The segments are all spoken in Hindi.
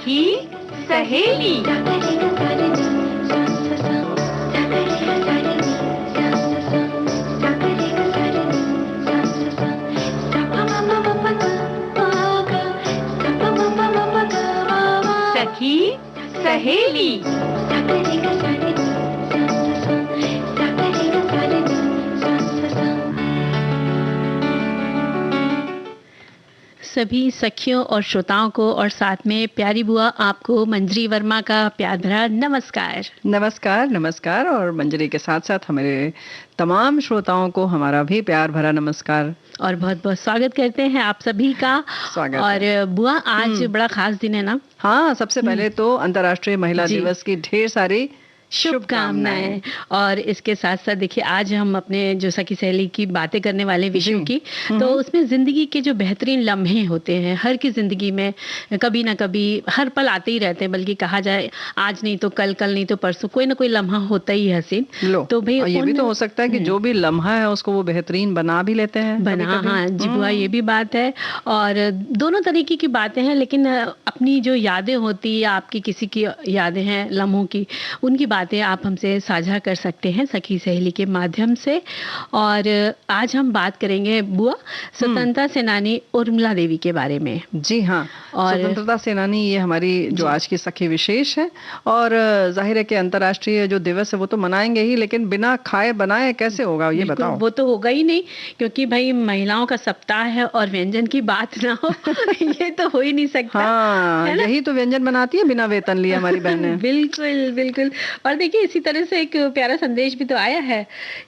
सखी सहेली। सखी सहेली। सभी सखियों और श्रोताओं को और साथ में प्यारी बुआ आपको मंजरी वर्मा का प्यार भरा नमस्कार। नमस्कार नमस्कार। और मंजरी के साथ साथ हमारे तमाम श्रोताओं को हमारा भी प्यार भरा नमस्कार और बहुत बहुत स्वागत करते हैं आप सभी का। स्वागत और बुआ आज बड़ा खास दिन है ना। हाँ, सबसे पहले तो अंतर्राष्ट्रीय महिला दिवस की ढेर सारी शुभकामनाएं। और इसके साथ साथ देखिए आज हम अपने जो सखी सहेली की बातें करने वाले विषयों की, तो उसमें जिंदगी के जो बेहतरीन लम्हे होते हैं हर की जिंदगी में, कभी ना कभी हर पल आते ही रहते हैं, बल्कि कहा जाए आज नहीं तो कल, कल नहीं तो परसों, कोई ना कोई लम्हा होता ही है हसीन। तो भाई ये भी तो हो सकता है कि जो भी लम्हा है उसको वो बेहतरीन बना भी लेते हैं हाँ जी बुआ, ये भी बात है। और दोनों तरीके की बातें हैं, लेकिन अपनी जो यादें होती है, आपकी किसी की यादें हैं लम्हों की, उनकी बातें आप हमसे साझा कर सकते हैं सखी सहेली के माध्यम से। और आज हम बात करेंगे बुआ स्वतंत्रता सेनानी उर्मिला देवी के बारे में। जी हाँ, और स्वतंत्रता सेनानी ये हमारी जो आज की सखी विशेष है। और जाहिर है कि अंतर्राष्ट्रीय जो दिवस है वो तो मनाएंगे ही, लेकिन बिना खाए बनाए कैसे होगा ये बताओ। वो तो होगा ही नहीं, क्योंकि भाई महिलाओं का सप्ताह है और व्यंजन की बात ना हो ये तो हो ही नहीं सकता। हाँ, यही तो व्यंजन बनाती है बिना वेतन लिए हमारी बहनें। बिल्कुल बिल्कुल। और देखिए इसी तरह से एक प्यारा संदेश भी तो आया है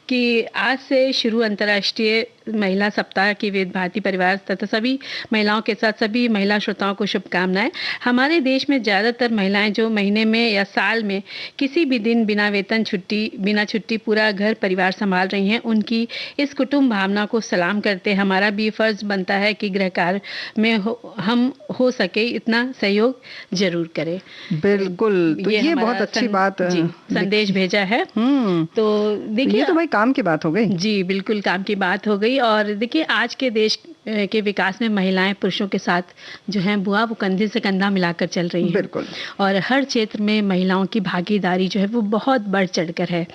कि आज से शुरू अंतर्राष्ट्रीय महिला सप्ताह की वेद भारती परिवार तथा सभी महिलाओं के साथ सभी महिला श्रोताओं को शुभकामनाएं। हमारे देश में ज़्यादातर महिलाएं जो महीने में या साल में किसी भी दिन बिना वेतन बिना छुट्टी पूरा घर परिवार संभाल रही हैं, उनकी इस कुटुंब भावना को सलाम करते हैं। हमारा भी फर्ज बनता है कि गृह कार्य में हम हो सके इतना सहयोग जरूर करें। बिल्कुल, तो ये बहुत अच्छी बात संदेश भेजा है। तो देखिए ये तो भाई काम की बात हो गई। जी बिल्कुल, काम की बात हो गई। और देखिए आज के देश के विकास में महिलाएं पुरुषों के साथ जो हैं बुआ वो कंधे से कंधा मिलाकर चल रही हैं। बिल्कुल। और हर क्षेत्र में महिलाओं की भागीदारी जो है वो बहुत बढ़ चढ़कर है,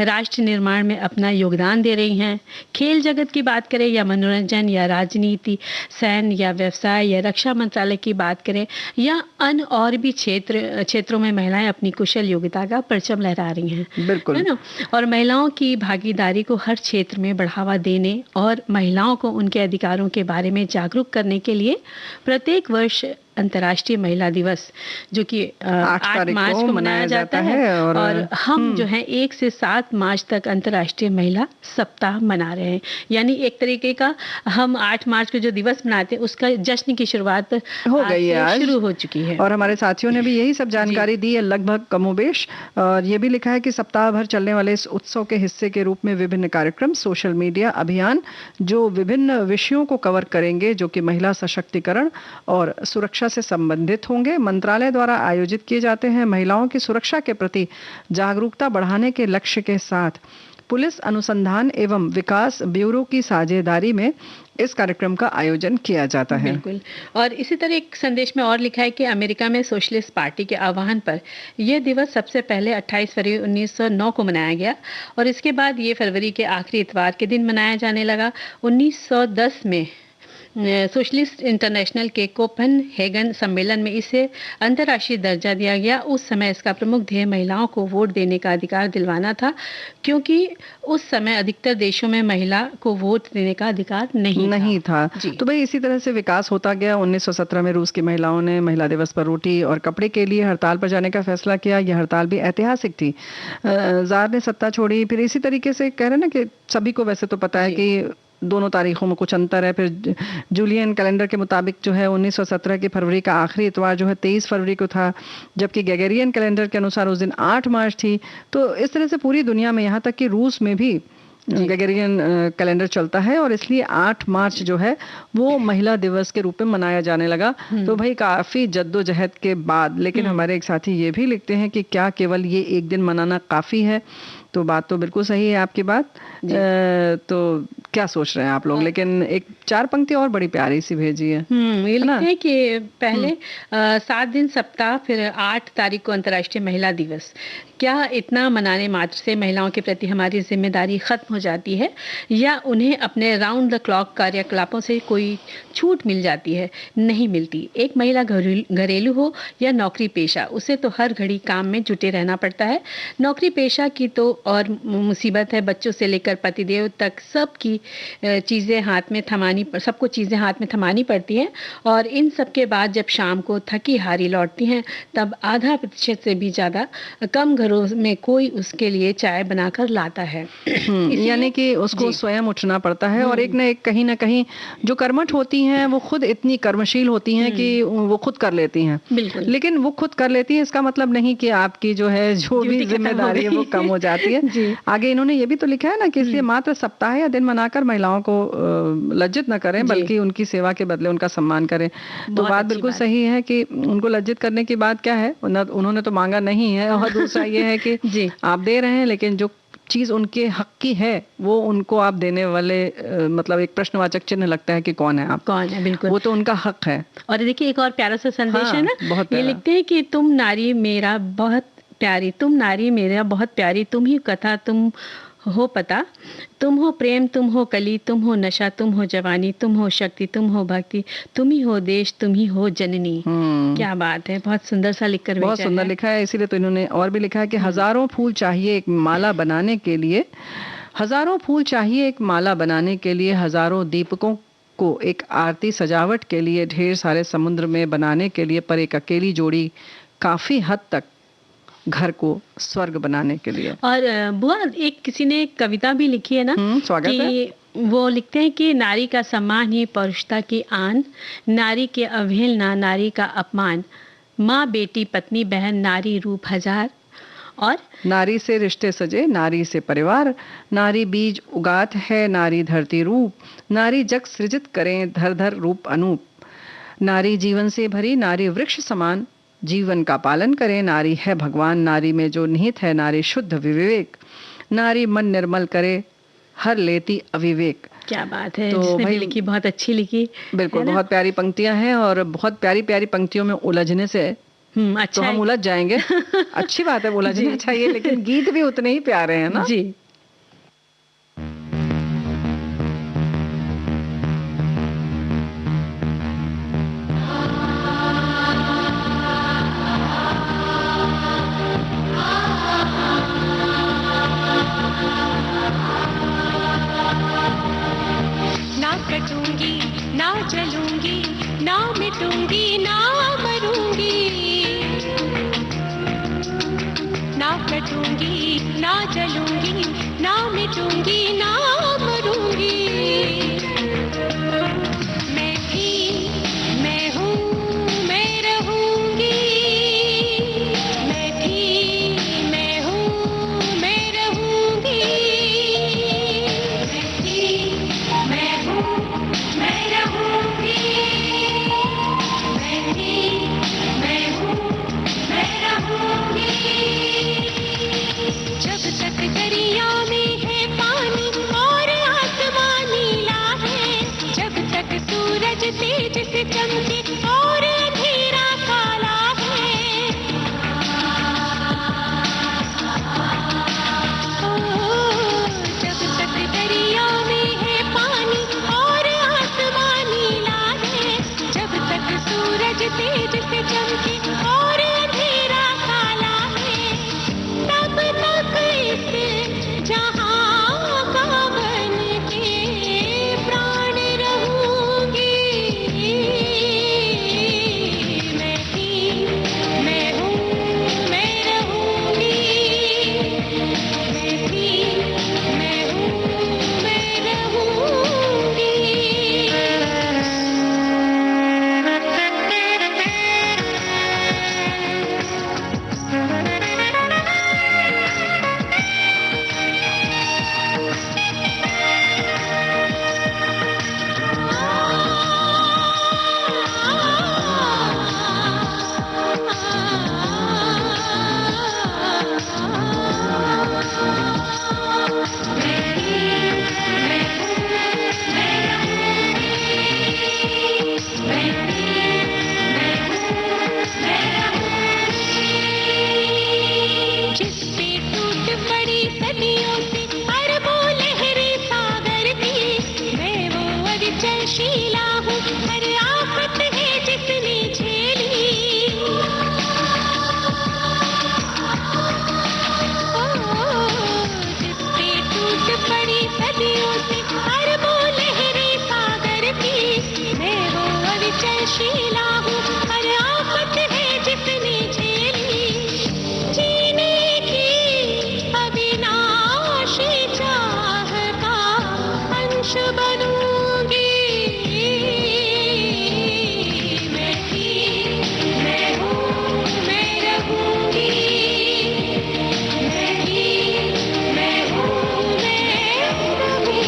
राष्ट्र निर्माण में अपना योगदान दे रही हैं। खेल जगत की बात करें या मनोरंजन या राजनीति, सैन्य या व्यवसाय या रक्षा मंत्रालय की बात करें या अन्य और भी क्षेत्रों में महिलाएं अपनी कुशल योग्यता का परचम लहरा रही हैं। बिल्कुल है ना। और महिलाओं की भागीदारी को हर क्षेत्र में बढ़ावा देने और महिलाओं को उनके अधिकारों के बारे में जागरूक करने के लिए प्रत्येक वर्ष अंतर्राष्ट्रीय महिला दिवस जो कि 8 मार्च को मनाया जाता है। और हम जो है 1 से 7 मार्च तक अंतर्राष्ट्रीय महिला सप्ताह मना रहे हैं। यानी एक तरीके का हम 8 मार्च को जो दिवस मनाते हैं उसका जश्न की शुरुआत हो गई है, आज शुरू हो चुकी है। और हमारे साथियों ने भी यही सब जानकारी दी है लगभग कमोबेश। और ये भी लिखा है कि सप्ताह भर चलने वाले इस उत्सव के हिस्से के रूप में विभिन्न कार्यक्रम, सोशल मीडिया अभियान जो विभिन्न विषयों को कवर करेंगे, जो कि महिला सशक्तिकरण और सुरक्षा से संबंधित होंगे, मंत्रालय द्वारा आयोजित किए जाते हैं। महिलाओं की सुरक्षा के प्रति जागरूकता बढ़ाने के लक्ष्य के साथ पुलिस अनुसंधान एवं विकास ब्यूरो की साझेदारी में इस कार्यक्रम का आयोजन किया जाता है। बिल्कुल। और इसी तरह एक संदेश में और लिखा है कि अमेरिका में सोशलिस्ट पार्टी के आह्वान पर यह दिवस सबसे पहले 28 फरवरी 1909 को मनाया गया और इसके बाद ये फरवरी के आखिरी इतवार के दिन मनाया जाने लगा। 1910 में सोशलिस्ट इंटरनेशनल के कोपेनहेगन सम्मेलन में इसे अंतर्राष्ट्रीय दर्जा दिया गया। उस समय इसका प्रमुख ध्येय महिलाओं को वोट देने का अधिकार दिलवाना था, क्योंकि उस समय अधिकतर देशों में महिला को वोट देने का अधिकार नहीं था। तो भाई इसी तरह से विकास होता गया। 1917 में रूस की महिलाओं ने महिला दिवस पर रोटी और कपड़े के लिए हड़ताल पर जाने का फैसला किया। यह हड़ताल भी ऐतिहासिक थी। जार ने सत्ता छोड़ी। फिर इसी तरीके से कह रहे ना कि सभी को वैसे तो पता है कि दोनों तारीखों में कुछ अंतर है। फिर जूलियन कैलेंडर के मुताबिक जो है 1917 की फरवरी का आखिरी इतवार जो है 23 फरवरी को था, जबकि ग्रेगोरियन कैलेंडर के अनुसार उस दिन 8 मार्च थी। तो इस तरह से पूरी दुनिया में, यहाँ तक कि रूस में भी ग्रेगोरियन कैलेंडर चलता है और इसलिए 8 मार्च जो है वो महिला दिवस के रूप में मनाया जाने लगा। तो भाई काफी जद्दोजहद के बाद, लेकिन हमारे एक साथी ये भी लिखते हैं कि क्या केवल ये एक दिन मनाना काफी है? तो बात तो बिल्कुल सही है आपकी बात। तो क्या सोच रहे हैं आप लोग? लेकिन एक 4 पंक्ति और बड़ी प्यारी सी भेजी है। ये लिखते हैं कि पहले 7 दिन सप्ताह, फिर 8 तारीख को अंतर्राष्ट्रीय महिला दिवस। क्या इतना मनाने मात्र से महिलाओं के प्रति हमारी जिम्मेदारी खत्म हो जाती है, या उन्हें अपने राउंड द क्लॉक कार्यकलापों से कोई छूट मिल जाती है? नहीं मिलती। एक महिला घरेलू हो या नौकरी पेशा, उसे तो हर घड़ी काम में जुटे रहना पड़ता है। नौकरी पेशा की तो और मुसीबत है, बच्चों से लेकर पतिदेव तक सबको चीज़ें हाथ में थमानी पड़ती हैं। और इन सब के बाद जब शाम को थकी हारी लौटती हैं, तब आधा प्रतिशत से भी ज़्यादा कम घरों में कोई उसके लिए चाय बनाकर लाता है। यानी कि उसको स्वयं उठना पड़ता है। और एक कहीं ना कहीं जो कर्मठ होती हैं वो खुद इतनी कर्मशील होती हैं कि वो खुद कर लेती हैं। लेकिन वो खुद कर लेती है इसका मतलब नहीं कि आपकी जो है जो भी जिम्मेदारी है वो कम हो जाती है। आगे इन्होंने ये भी तो लिखा है ना कि इसलिए मात्र सप्ताह या दिन मनाकर महिलाओं को लज्जित न करें, बल्कि उनकी सेवा के बदले उनका सम्मान करें। तो बात बिल्कुल सही है कि उनको लज्जित करने की बात क्या है, उन्होंने तो मांगा नहीं है। और दूसरा ये है कि आप दे रहे हैं, लेकिन जो चीज उनके हक की है वो उनको आप देने वाले मतलब एक प्रश्नवाचक चिन्ह लगता है कि कौन है आप, कौन है। बिल्कुल, वो तो उनका हक है। और देखिए एक और प्यारा सा संदेश है ना, ये लिखते हैं कि तुम नारी मेरा बहुत प्यारी, तुम नारी मेरा बहुत प्यारी, तुम ही कथा, तुम हो पता, तुम हो प्रेम, तुम हो कली, तुम हो नशा, तुम हो जवानी, तुम हो शक्ति, तुम हो भक्ति, तुम ही हो देश, तुम ही हो जननी। क्या बात है, बहुत सुंदर सा लिखकर बहुत सुंदर लिखा है। इसीलिए तो इन्होंने और भी लिखा है कि हजारों फूल चाहिए एक माला बनाने के लिए, हजारों फूल चाहिए एक माला बनाने के लिए, हजारों दीपकों को एक आरती सजावट के लिए, ढेर सारे समुद्र में बनाने के लिए, पर एक अकेली जोड़ी काफी हद तक घर को स्वर्ग बनाने के लिए। और बुआ एक किसी ने कविता भी लिखी है ना, स्वागत है। वो लिखते हैं कि नारी का सम्मान ही पौरुषता की आन, नारी के अवहेलना नारी का अपमान, माँ बेटी पत्नी बहन नारी रूप हजार, और नारी से रिश्ते सजे नारी से परिवार, नारी बीज उगात है नारी धरती रूप, नारी जग सृजित करें धर धर रूप अनूप, नारी जीवन से भरी नारी वृक्ष समान, जीवन का पालन करे नारी है भगवान, नारी में जो निहित है नारी शुद्ध विवेक, नारी मन निर्मल करे हर लेती अविवेक। क्या बात है, तो जिसने भी लिखी बहुत अच्छी लिखी। बिल्कुल, बहुत प्यारी पंक्तियां हैं और बहुत प्यारी प्यारी पंक्तियों में उलझने से अच्छा तो हम उलझ जाएंगे। अच्छी बात है, उलझना चाहिए, लेकिन गीत भी उतने ही प्यारे हैं ना जी। ना जलूंगी, ना मिटूंगी, ना मरूंगी, ना कटूंगी, ना जलूंगी, ना मिटूंगी, ना मरूंगी। मैं थी, मैं हूँ, मैं रहूंगी। मैं थी, मैं हूँ, मैं रहूंगी। मैं थी, मैं हूँ, मैं रहूंगी। मैं थी, मैं हूँ, मैं रहूंगी। जब तक दरिया में है पानी और हलचलशीला हूँ, हर आफत है जिसने झेली, जीने की अविनाशी चाह का अंश बनूंगी। मैं थी, मैं हूँ, मैं रहूंगी। मैं थी, मैं हूँ, मैं रहूंगी।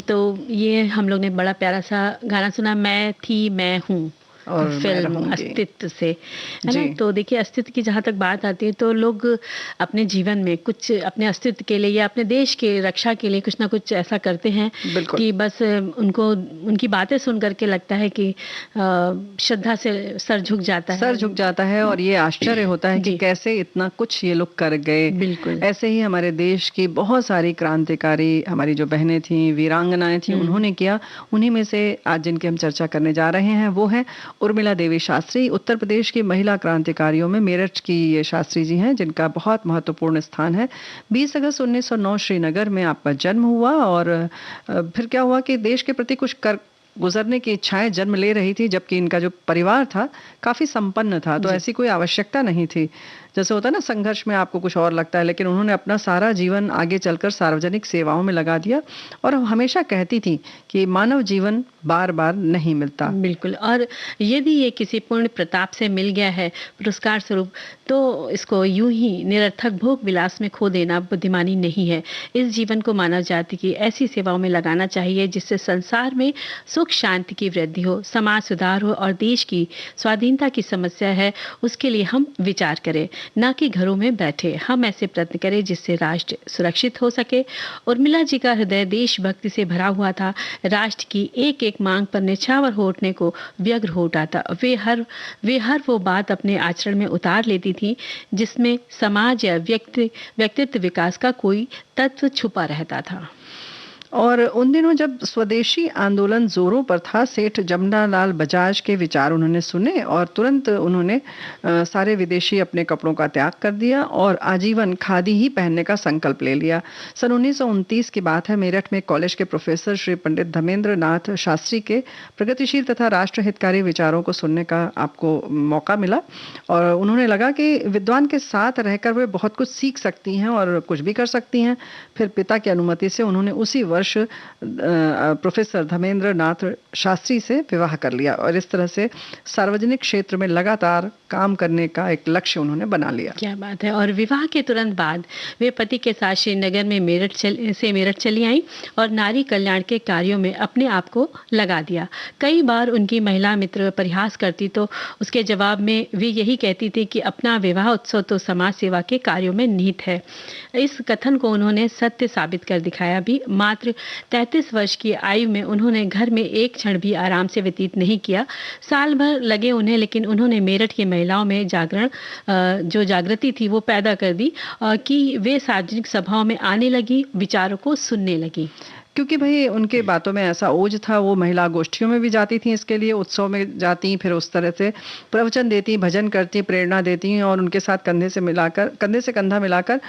तो ये हम लोग ने बड़ा प्यारा सा गाना सुना, मैं थी मैं हूँ, और मैं फिल्म रहूंगी। अस्तित्व से, है ना। जी। तो देखिए, अस्तित्व की जहाँ तक बात आती है तो लोग अपने जीवन में कुछ अपने अस्तित्व के लिए या अपने देश के रक्षा के लिए कुछ ना कुछ ऐसा करते हैं बिल्कुल। कि बस उनको उनकी बातें सुन करके लगता है कि श्रद्धा से सर झुक जाता है। सर झुक जाता है और ये आश्चर्य होता है कि जी। कैसे इतना कुछ ये लोग कर गए। बिल्कुल। ऐसे ही हमारे देश की बहुत सारी क्रांतिकारी हमारी जो बहनें थी, वीरांगनाएं थी, उन्होंने किया। उन्हीं में से आज जिनकी हम चर्चा करने जा रहे हैं वो है उर्मिला देवी शास्त्री। उत्तर प्रदेश की महिला क्रांतिकारियों में मेरठ की ये शास्त्री जी हैं, जिनका बहुत महत्वपूर्ण स्थान है। 20 अगस्त 1909 श्रीनगर में आपका जन्म हुआ और फिर क्या हुआ कि देश के प्रति कुछ कर गुजरने की इच्छाएं जन्म ले रही थी, जबकि इनका जो परिवार था काफी संपन्न था, तो ऐसी कोई आवश्यकता नहीं थी। जैसे होता है ना, संघर्ष में आपको कुछ और लगता है, लेकिन उन्होंने अपना सारा जीवन आगे चलकर सार्वजनिक सेवाओं में लगा दिया और हमेशा कहती थी कि मानव जीवन बार बार नहीं मिलता। बिल्कुल। और यदि ये किसी पूर्ण प्रताप से मिल गया है पुरस्कार स्वरूप, तो इसको यूं ही निरर्थक भोग विलास में खो देना बुद्धिमानी नहीं है। इस जीवन को मानव जाति की ऐसी सेवाओं में लगाना चाहिए जिससे संसार में सुख शांति की वृद्धि हो, समाज सुधार हो और देश की स्वाधीनता की समस्या है उसके लिए हम विचार करें, ना कि घरों में बैठे। हम ऐसे प्रयत्न करें जिससे राष्ट्र सुरक्षित हो सके। उर्मिला जी का हृदय देशभक्ति से भरा हुआ था। राष्ट्र की एक एक मांग पर निछावर हो उठने को व्यग्र हो उठा था। वे हर वो बात अपने आचरण में उतार लेती थी जिसमें समाज या व्यक्तित्व विकास का कोई तत्व छुपा रहता था। और उन दिनों जब स्वदेशी आंदोलन जोरों पर था, सेठ जमनालाल बजाज के विचार उन्होंने सुने और तुरंत उन्होंने सारे विदेशी अपने कपड़ों का त्याग कर दिया और आजीवन खादी ही पहनने का संकल्प ले लिया। सन 1929 की बात है। मेरठ में कॉलेज के प्रोफेसर श्री पंडित धर्मेंद्र नाथ शास्त्री के प्रगतिशील तथा राष्ट्र हितकारी विचारों को सुनने का आपको मौका मिला और उन्होंने लगा कि विद्वान के साथ रहकर वे बहुत कुछ सीख सकती हैं और कुछ भी कर सकती हैं। फिर पिता की अनुमति से उन्होंने उसी वर्ष प्रोफेसर धर्मेंद्र नाथ शास्त्री से विवाह कर लिया और इस तरह से सार्वजनिक क्षेत्र में लगातार काम करने का एक लक्ष्य उन्होंने बना लिया। क्या बात है। और विवाह के तुरंत बाद वे पति के साथ श्रीनगर में मेरठ चली आई और नारी कल्याण के कार्यों में अपने आप को लगा दिया। कई बार उनकी महिला मित्र परिहास करती तो उसके जवाब में वे यही कहती थी कि अपना विवाह उत्सव तो समाज सेवा के कार्यों में निहित है। इस कथन को उन्होंने सत्य साबित कर दिखाया भी। मात्र 33 वर्ष की आयु में उन्होंने घर में एक क्षण भी आराम से व्यतीत नहीं किया। साल भर लगे उन्हें, लेकिन उन्होंने मेरठ की महिलाओं में जो जागृति थी वो पैदा कर दी कि वे सार्वजनिक सभाओं में आने लगी, विचारों को सुनने लगी। क्योंकि भाई उनके बातों में ऐसा ओज था। वो महिला गोष्ठियों में भी जाती थी, इसके लिए उत्सव में जाती, फिर उस तरह से प्रवचन देती, भजन करती, प्रेरणा देती और उनके साथ कंधे से कंधा मिलाकर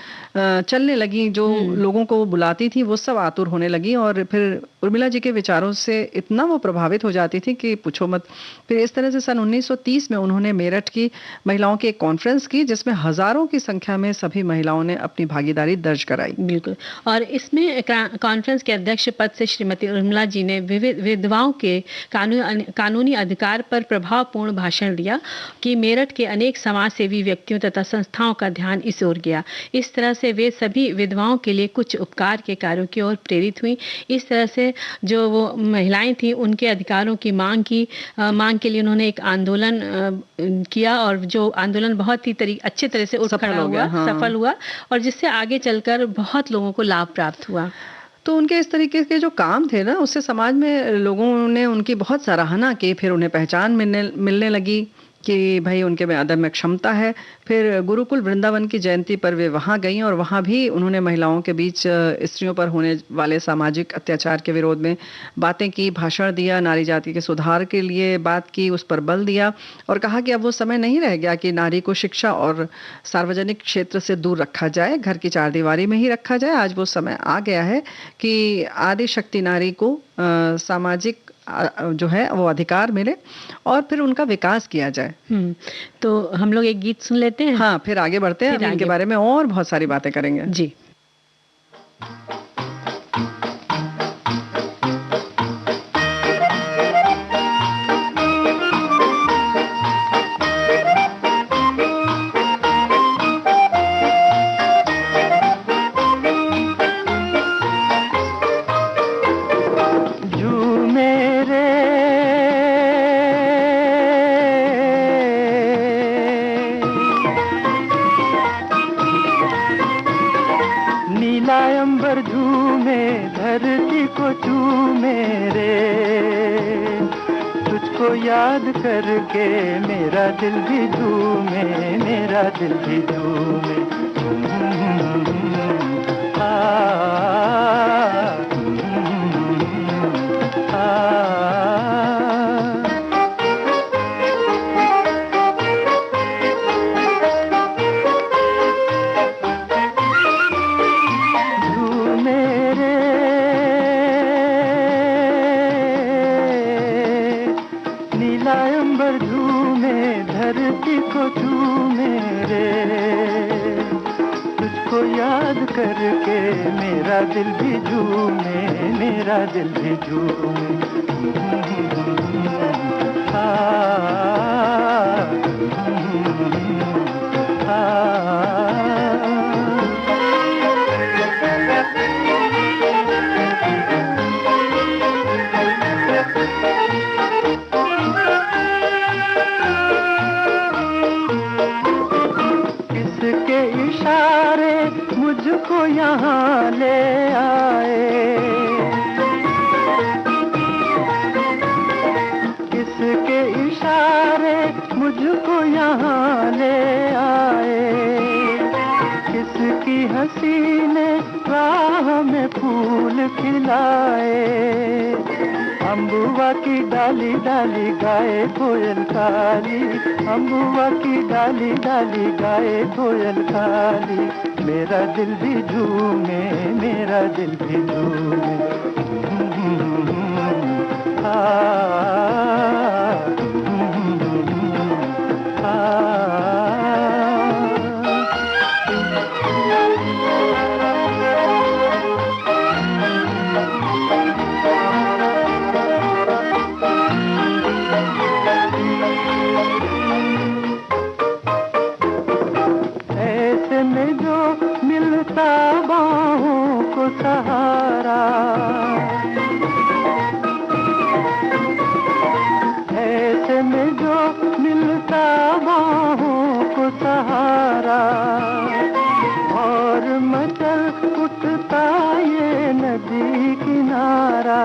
चलने लगी। जो लोगों को वो बुलाती थी वो सब आतुर होने लगी और फिर उर्मिला जी के विचारों से इतना वो प्रभावित हो जाती थी कि पूछो मत। फिर इस तरह से सन 1930 में उन्होंने मेरठ की महिलाओं की एक कॉन्फ्रेंस की जिसमें हजारों की संख्या में सभी महिलाओं ने अपनी भागीदारी दर्ज कराई। बिल्कुल। और इसमें कॉन्फ्रेंस के अध्यक्ष अध्यक्ष पद से श्रीमती उर्मिला जी ने विधवाओं के कानूनी अधिकार पर प्रभावपूर्ण भाषण दिया कि मेरठ के अनेक समाज सेवी व्यक्तियों तथा संस्थाओं का ध्यान इस ओर गया। इस तरह से वे सभी विधवाओं के लिए कुछ उपकार के कार्यों की ओर प्रेरित हुई। इस तरह से जो वो महिलाएं थी उनके अधिकारों की मांग के लिए उन्होंने एक आंदोलन किया और जो आंदोलन बहुत ही अच्छे तरह से उठ खड़ा हुआ, सफल हुआ और जिससे आगे चलकर बहुत लोगों को लाभ प्राप्त हुआ। तो उनके इस तरीके के जो काम थे ना, उससे समाज में लोगों ने उनकी बहुत सराहना की। फिर उन्हें पहचान मिलने लगी कि भाई उनके में अदम्य क्षमता है। फिर गुरुकुल वृंदावन की जयंती पर वे वहाँ गईं और वहाँ भी उन्होंने महिलाओं के बीच स्त्रियों पर होने वाले सामाजिक अत्याचार के विरोध में बातें की, भाषण दिया, नारी जाति के सुधार के लिए बात की, उस पर बल दिया और कहा कि अब वो समय नहीं रह गया कि नारी को शिक्षा और सार्वजनिक क्षेत्र से दूर रखा जाए, घर की चारदीवारी में ही रखा जाए। आज वो समय आ गया है कि आदि शक्ति नारी को सामाजिक जो है वो अधिकार मिले और फिर उनका विकास किया जाए। तो हम लोग एक गीत सुन लेते हैं। हाँ, फिर आगे बढ़ते हैं, इनके बारे में और बहुत सारी बातें करेंगे। जी। याद करके मेरा दिल भी झूमे, मेरा दिल भी झूमे। करके मेरा दिल भी झूमे, मेरा दिल भी झूमे। किसके इशारे मुझको यहाँ ले आए, किसके इशारे मुझको यहाँ ले आए, किसकी हंसी ने राह में फूल खिलाए। अम्बुआ की डाली डाली गाए कोयल काली, अम्बुआ की डाली डाली गाए कोयल काली। मेरा दिल भी झूमे, मेरा दिल भी झूमे। ऐसे में जो मिलता बाहों को सहारा, ऐसे में जो मिलता बाहों को सहारा, और मचल उठता ये नदी किनारा।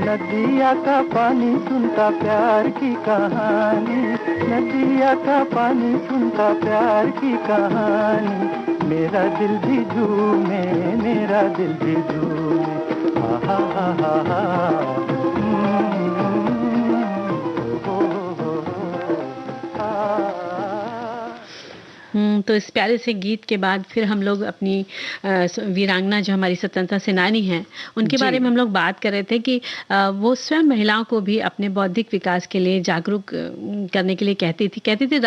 नदिया का पानी सुनता प्यार की कहानी, नदिया का पानी सुनता प्यार की कहानी। मेरा दिल भी झूमे, मेरा दिल भी झूमे। हा हा हा हा। तो इस प्यारे से गीत के बाद फिर हम लोग अपनी वीरांगना जो हमारी स्वतंत्रता सेनानी हैं उनके जी। बारे में हम लोग बात कर रहे थे कि वो स्वयं महिलाओं को भी अपने बौद्धिक विकास के लिए जागरूक करने के लिए कहती थी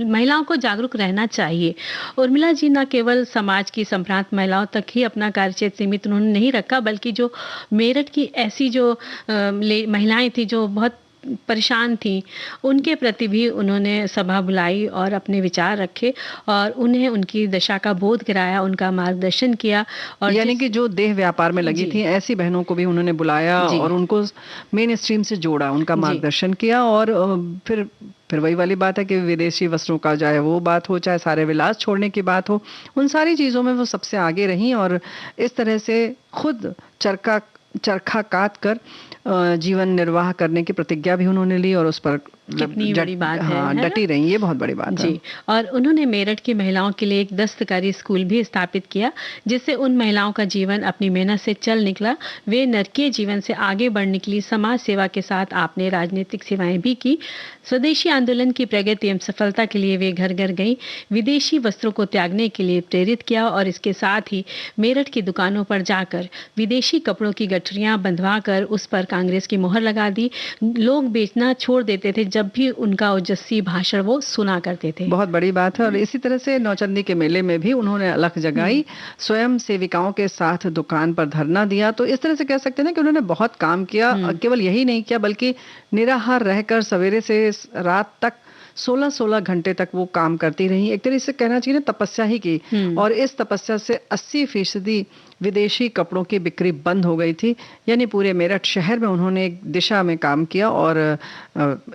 महिलाओं को जागरूक रहना चाहिए। उर्मिला जी न केवल समाज की संभ्रांत महिलाओं तक ही अपना कार्यक्षेत्र सीमित उन्होंने नहीं रखा, बल्कि जो मेरठ की ऐसी जो महिलाएं थी जो बहुत परेशान थी, उनके प्रति भी उन्होंने सभा बुलाई और अपने विचार रखे और उन्हें उनकी दशा का बोध कराया, उनका मार्गदर्शन किया। और यानी कि जो देह व्यापार में लगी जी। थी ऐसी बहनों को भी उन्होंने बुलाया जी। और उनको मेन स्ट्रीम से जोड़ा, उनका जी। मार्गदर्शन किया। और फिर वही वाली बात है कि विदेशी वस्त्रों का चाहे वो बात हो, चाहे सारे विलास छोड़ने की बात हो, उन सारी चीज़ों में वो सबसे आगे रहीं और इस तरह से खुद चरखा काट कर जीवन निर्वाह करने की प्रतिज्ञा भी उन्होंने ली और उस पर कितनी बड़ी बात है ना? डटी रही, ये बहुत बड़ी बात है जी। और उन्होंने मेरठ की महिलाओं के लिए एक दस्तकारी स्कूल भी स्थापित किया, जिससे उन महिलाओं का जीवन अपनी मेहनत से चल निकला। वे नरकीय जीवन से आगे बढ़ने के लिए समाज सेवा के साथ आपने राजनीतिक सेवाएं भी की। स्वदेशी आंदोलन की प्रगति एवं सफलता के लिए वे घर घर गई, विदेशी वस्त्रों को त्यागने के लिए प्रेरित किया और इसके साथ ही मेरठ की दुकानों पर जाकर विदेशी कपड़ों की गठरियां बंधवा कर उस पर कांग्रेस की मोहर लगा दी। लोग बेचना छोड़ देते थे जब भी उनका ओजस्वी भाषण वो सुना करते थे। बहुत बड़ी बात है। और इसी तरह से नौचंदी के मेले में भी उन्होंने अलख जगाई, स्वयं सेविकाओं के साथ दुकान पर धरना दिया। तो इस तरह से कह सकते हैं ना कि उन्होंने बहुत काम किया। केवल यही नहीं किया बल्कि निराहार रहकर सवेरे से रात तक 16-16 घंटे तक वो काम करती रही। एक तरह से कहना चाहिए ना, तपस्या ही की। और इस तपस्या से 80% विदेशी कपड़ों की बिक्री बंद हो गई थी। यानी पूरे मेरठ शहर में उन्होंने एक दिशा में काम किया और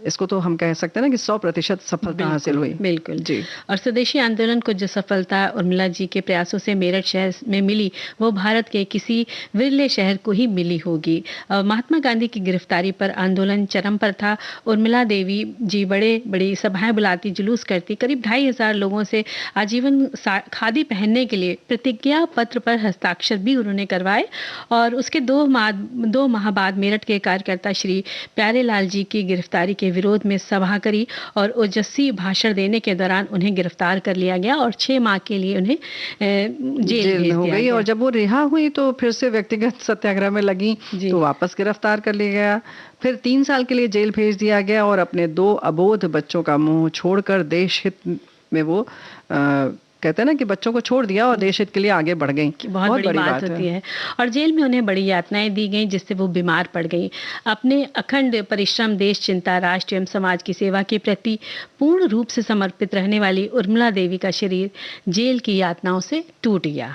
इसको तो हम कह सकते हैं ना कि 100% सफलता हासिल हुई। बिल्कुल जी। और स्वदेशी आंदोलन को जो सफलता उर्मिला जी के प्रयासों से मेरठ शहर में मिली, वो भारत के किसी विरले शहर को ही मिली होगी। महात्मा गांधी की गिरफ्तारी पर आंदोलन चरम पर था। उर्मिला देवी जी बड़ी सभाएं बुलाती, जुलूस करती, करीब 2,500 लोगों से आजीवन खादी पहनने के लिए प्रतिज्ञा पत्र पर हस्ताक्षर भी उन्होंने करवाए। और उसके 2 माह बाद मेरठ के कार्यकर्ता श्री प्यारेलाल जी की गिरफ्तारी के विरोध में सभा करी और ओजस्वी भाषण देने के दौरान उन्हें गिरफ्तार कर लिया गया और 6 माह के लिए उन्हें जेल भेज हो दिया गई। गया। और जब वो रिहा हुई तो फिर से व्यक्तिगत सत्याग्रह में लगी, तो वापस गिरफ्तार कर लिया गया। फिर 3 साल के लिए जेल भेज दिया गया और अपने 2 अबोध बच्चों का मुंह छोड़कर देश हित में वो कहते हैं ना कि बच्चों को छोड़ दिया और देश हित के लिए आगे बढ़ गई। बहुत बड़ी बात होती है। और जेल में उन्हें बड़ी यातनाएं दी गई, जिससे वो बीमार पड़ गई। अपने अखंड परिश्रम, देश चिंता, राष्ट्र एवं समाज की सेवा के प्रति पूर्ण रूप से समर्पित रहने वाली उर्मिला देवी का शरीर जेल की यातनाओं से टूट गया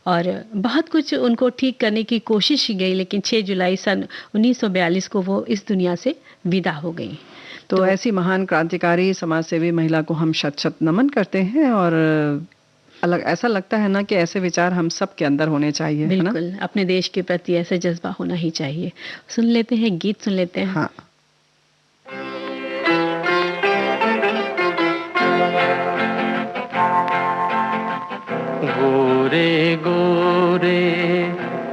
और बहुत कुछ उनको ठीक करने की कोशिश की गई, लेकिन 6 जुलाई सन 1942 को वो इस दुनिया से विदा हो गई। तो ऐसी महान क्रांतिकारी समाजसेवी महिला को हम शत-शत नमन करते हैं। और ऐसा लगता है ना कि ऐसे विचार हम सब के अंदर होने चाहिए। बिल्कुल, अपने देश के प्रति ऐसा जज्बा होना ही चाहिए। सुन लेते हैं गीत, सुन लेते हैं। हाँ। गोरे गोरे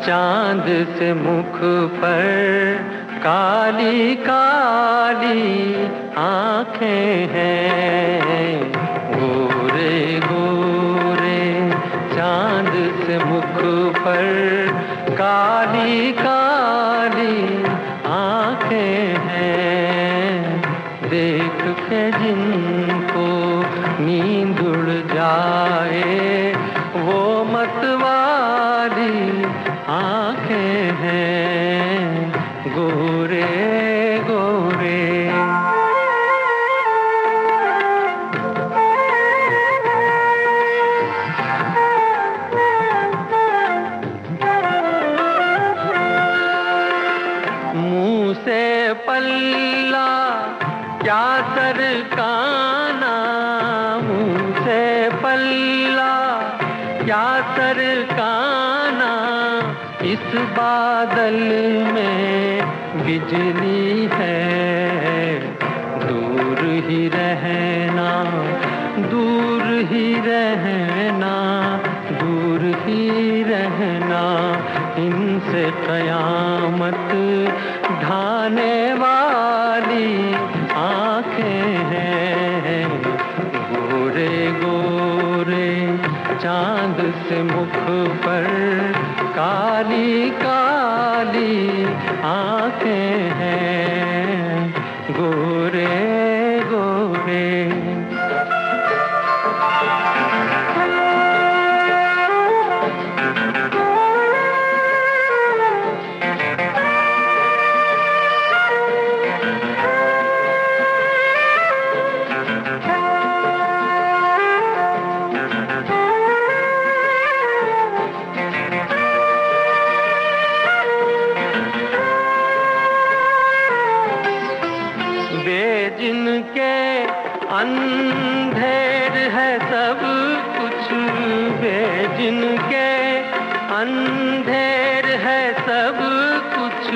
चांद से मुख पर काली काली आंखें हैं। गोरे गोरे चांद से मुख पर काली काली आंखें हैं। देख के जिनको नींद उड़ जाए वो मतवाली आंखें हैं। गोरे गोरे मुंह से पल्ला क्या सरकाना, मुंह से पल्ला क्या सरकाना। इस बादल में बिजली है, दूर ही रहना, दूर ही रहना, दूर ही रहना। इनसे कयामत ढाने वाली आंखें हैं। गोरे गोरे गोरे चांद से मुख पर काली काली आंखें हैं, गोरे गोरे। जिनके अंधेर है सब कुछ, वे जिनके अंधेर है सब कुछ,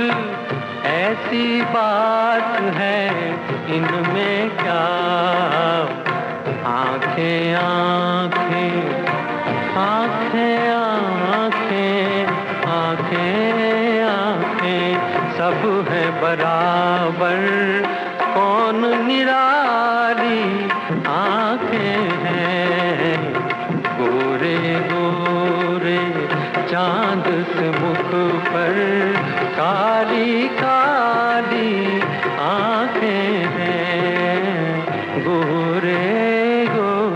ऐसी बात है इनमें क्या। आंखें आंखें आंखें आंखें आंखें आंखें सब है बराबर, कौन निराली आंखें हैं, गोरे गोरे चांद से मुख पर काली काली आंखें हैं, गोरे गोरे।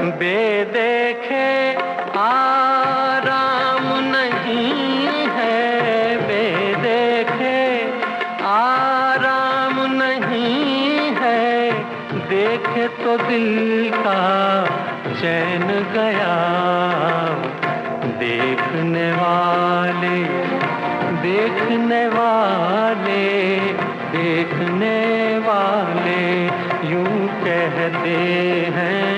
बेदेखे आराम नहीं है, बेदेखे आराम नहीं है, देखे तो दिल का चैन गया। देखने वाले देखने वाले देखने वाले यूं कहते हैं,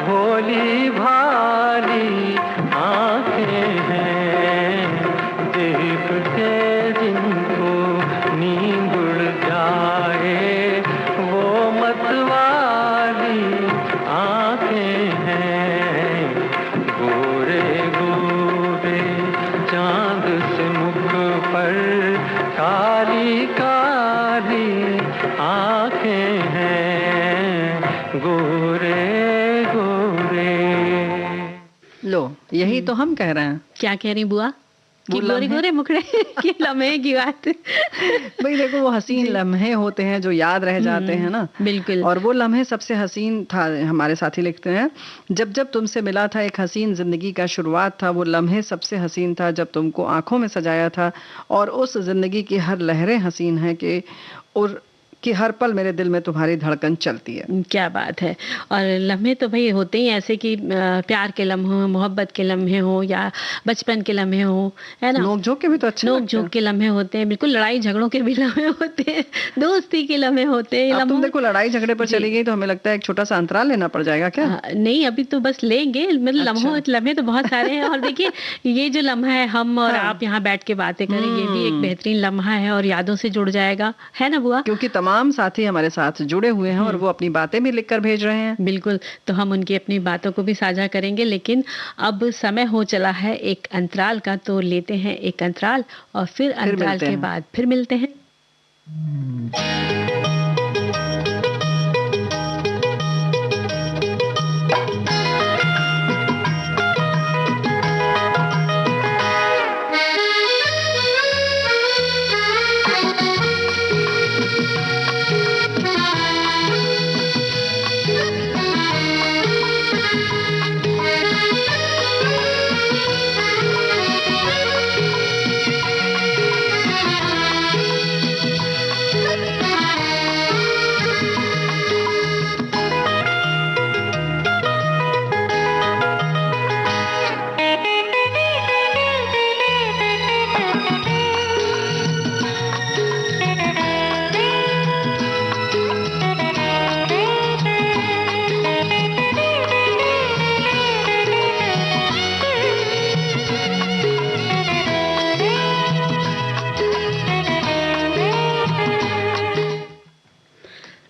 भोली भाली आंखें हैं, देख के जिनको नींद उड़ जाए, वो मतवाली आंखें हैं, गोरे गोरे चांद से मुख पर काली काली आंखें हैं, गोरे लो, यही तो हम कह रहे हैं। क्या कह रही बुआ कि वो गोरे लम्हे- गोरे मुखड़े की लम्हे की बात। भाई देखो, वो हसीन लम्हे होते हैं जो याद रह जाते हैं ना। बिल्कुल। और वो लम्हे सबसे हसीन था। हमारे साथी लिखते हैं, जब जब तुमसे मिला था एक हसीन जिंदगी का शुरुआत था, वो लम्हे सबसे हसीन था जब तुमको आंखों में सजाया था, और उस जिंदगी की हर लहरें हसीन है कि हर पल मेरे दिल में तुम्हारी धड़कन चलती है। क्या बात है। और लम्हे तो भाई होते ही ऐसे कि प्यार के लम्हे हो, मोहब्बत के लम्हे हो, या बचपन के लम्हे हो, है ना। नोक झोंक के भी तो अच्छे नोक लगते हैं। झोंक के लम्हे होते हैं, बिल्कुल लड़ाई झगड़ों के भी लम्हे होते हैं, दोस्ती के लम्हे होते हैं। अब तुम लम्हों- देखो, लड़ाई झगड़े पर जी। चली गई तो हमें लगता है एक छोटा सा अंतराल लेना पड़ जाएगा क्या? नहीं, अभी तो बस लेंगे, मतलब लम्हों लम्हे तो बहुत सारे हैं। और देखिए, ये जो लम्हा है, हम और हाँ। आप यहाँ बैठ के बातें करें, ये भी एक बेहतरीन लम्हा है और यादों से जुड़ जाएगा, है ना बुआ। क्योंकि तमाम साथी हमारे साथ जुड़े हुए हैं और वो अपनी बातें भी लिखकर भेज रहे हैं। बिल्कुल, तो हम उनकी अपनी बातों को भी साझा करेंगे, लेकिन अब समय हो चला है एक अंतराल का, तो लेते हैं एक अंतराल और फिर अंतराल मिलते के हैं। बाद फिर मिलते हैं।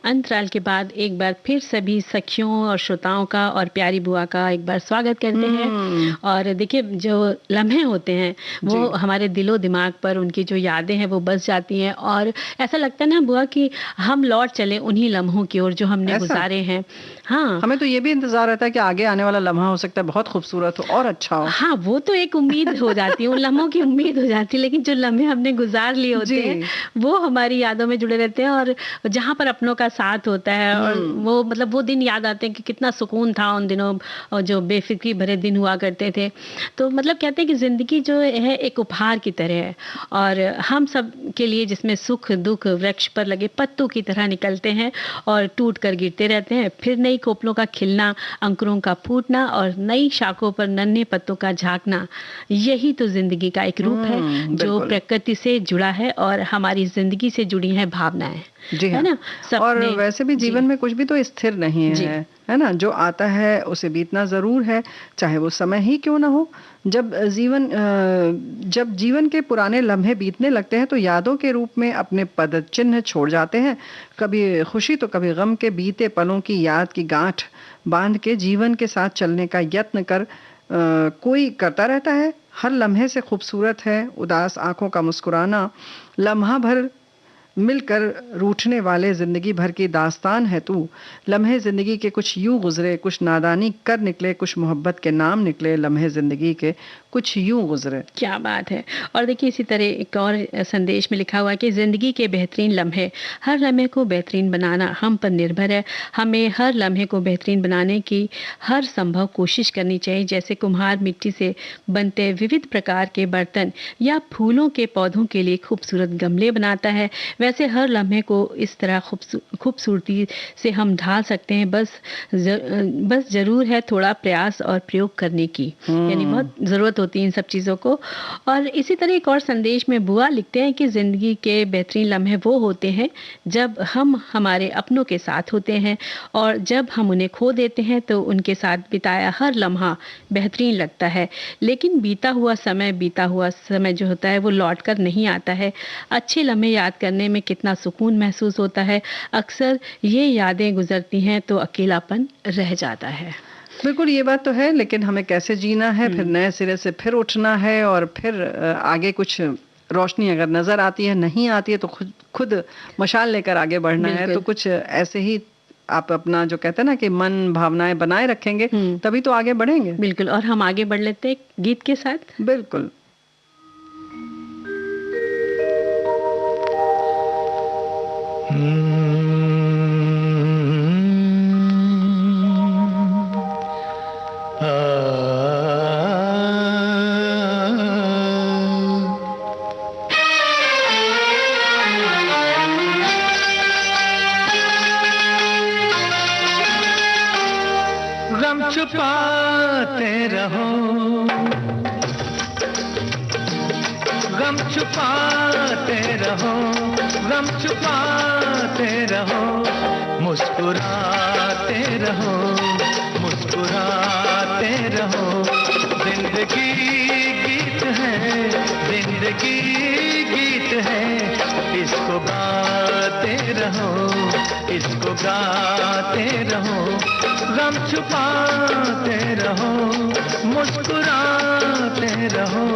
अंतराल के बाद एक बार फिर सभी सखियों और श्रोताओं का और प्यारी बुआ का एक बार स्वागत करते हैं। और देखिए, जो लम्हे होते हैं वो हमारे दिलो दिमाग पर, उनकी जो यादें हैं वो बस जाती हैं और ऐसा लगता है ना बुआ कि हम लौट चले उन्हीं लम्हों की ओर जो हमने गुजारे हैं। हाँ, हमें तो ये भी इंतजार रहता है कि आगे आने वाला लम्हा हो सकता है बहुत खूबसूरत हो और अच्छा हो। हाँ, वो तो एक उम्मीद हो जाती है, उन लम्हों की उम्मीद हो जाती है, लेकिन जो लम्हे हमने गुजार लिए होते हैं वो हमारी यादों में जुड़े रहते हैं। और जहाँ पर अपनों का साथ होता है और वो मतलब वो दिन याद आते हैं कि कितना सुकून था उन दिनों, और जो बेफिक्री भरे दिन हुआ करते थे। तो मतलब कहते हैं कि जिंदगी जो है एक उपहार की तरह है और हम सब के लिए जिसमें सुख दुख वृक्ष पर लगे पत्तों की तरह निकलते हैं और टूट कर गिरते रहते हैं। फिर नई कोपलों का खिलना, अंकुरों का फूटना और नई शाखों पर नन्हे पत्तों का झांकना, यही तो जिंदगी का एक रूप है जो प्रकृति से जुड़ा है और हमारी जिंदगी से जुड़ी है भावनाएं। जी हाँ। है ना? और वैसे भी जीवन में कुछ भी तो स्थिर नहीं है ना? जो आता है उसे बीतना जरूर है, चाहे वो समय ही क्यों ना हो। जब जीवन के पुराने लम्हे बीतने लगते हैं तो यादों के रूप में अपने पद चिन्ह छोड़ जाते हैं। कभी खुशी तो कभी गम के बीते पलों की याद की गांठ बांध के जीवन के साथ चलने का यत्न कर कोई करता रहता है। हर लम्हे से खूबसूरत है उदास आंखों का मुस्कुराना, लम्हा भर मिलकर रूठने वाले जिंदगी भर की दास्तान है तू। लम्हे जिंदगी के कुछ यूं गुजरे, कुछ नादानी कर निकले, कुछ मोहब्बत के नाम निकले। लम्हे जिंदगी के कुछ यूं गुजरे। क्या बात है। और देखिए, इसी तरह एक और संदेश में लिखा हुआ है कि जिंदगी के बेहतरीन लम्हे, हर लम्हे को बेहतरीन बनाना हम पर निर्भर है। हमें हर लम्हे को बेहतरीन बनाने की हर संभव कोशिश करनी चाहिए। जैसे कुम्हार मिट्टी से बनते विविध प्रकार के बर्तन या फूलों के पौधों के लिए खूबसूरत गमले बनाता है, वैसे हर लम्हे को इस तरह खूबसूरती से हम ढाल सकते हैं। बस जरूर है थोड़ा प्रयास और प्रयोग करने की, यानी बहुत जरूरत होती है इन सब चीज़ों को। और इसी तरह एक और संदेश में बुआ लिखते हैं कि जिंदगी के बेहतरीन लम्हे वो होते हैं जब हम हमारे अपनों के साथ होते हैं, और जब हम उन्हें खो देते हैं तो उनके साथ बिताया हर लम्हा बेहतरीन लगता है। लेकिन बीता हुआ समय जो होता है वो लौट कर नहीं आता है। अच्छे लम्हे याद करने में कितना सुकून महसूस होता है। अक्सर ये यादें गुजरती हैं तो अकेलापन रह जाता है। बिल्कुल, ये बात तो है, लेकिन हमें कैसे जीना है, फिर नए सिरे से फिर उठना है और फिर आगे कुछ रोशनी अगर नजर आती है, नहीं आती है तो खुद मशाल लेकर आगे बढ़ना है। तो कुछ ऐसे ही आप अपना जो कहते हैं ना कि मन भावनाएं बनाए रखेंगे तभी तो आगे बढ़ेंगे। बिल्कुल, और हम आगे बढ़ लेते हैं गीत के साथ। बिल्कुल। गम छुपाते रहो, गम छुपाते रहो, गम छुपाते रहो, मुस्कुराते रहो, मुस्कुराते रहो। जिंदगी गीत है, जिंदगी गीत है, इसको गाते रहो, इसको गाते रहो। गम छुपाते रहो, मुस्कुराते रहो।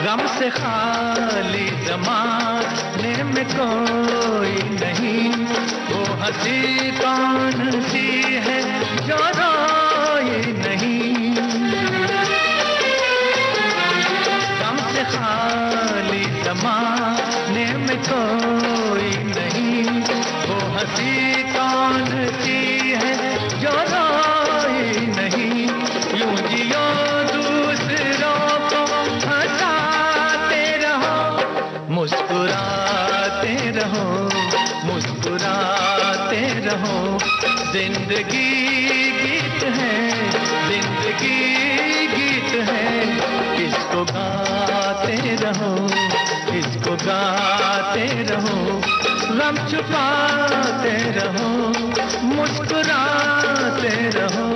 गम से खाली ज़माने में कोई नहीं, वो हंसी कौन सी है जो रोए नहीं। गम से खाली ज़माने में कोई नहीं, वो हंसी कौन सी है जो रोए नहीं। यूं जियो दूसरों को हंसाते रहो, मुस्कुराते रहो, मुस्कुराते रहो। जिंदगी गीत है, जिंदगी गीत है, रहो, इसको गाते रहो, गम छुपाते रहो, मुस्कुराते रहो।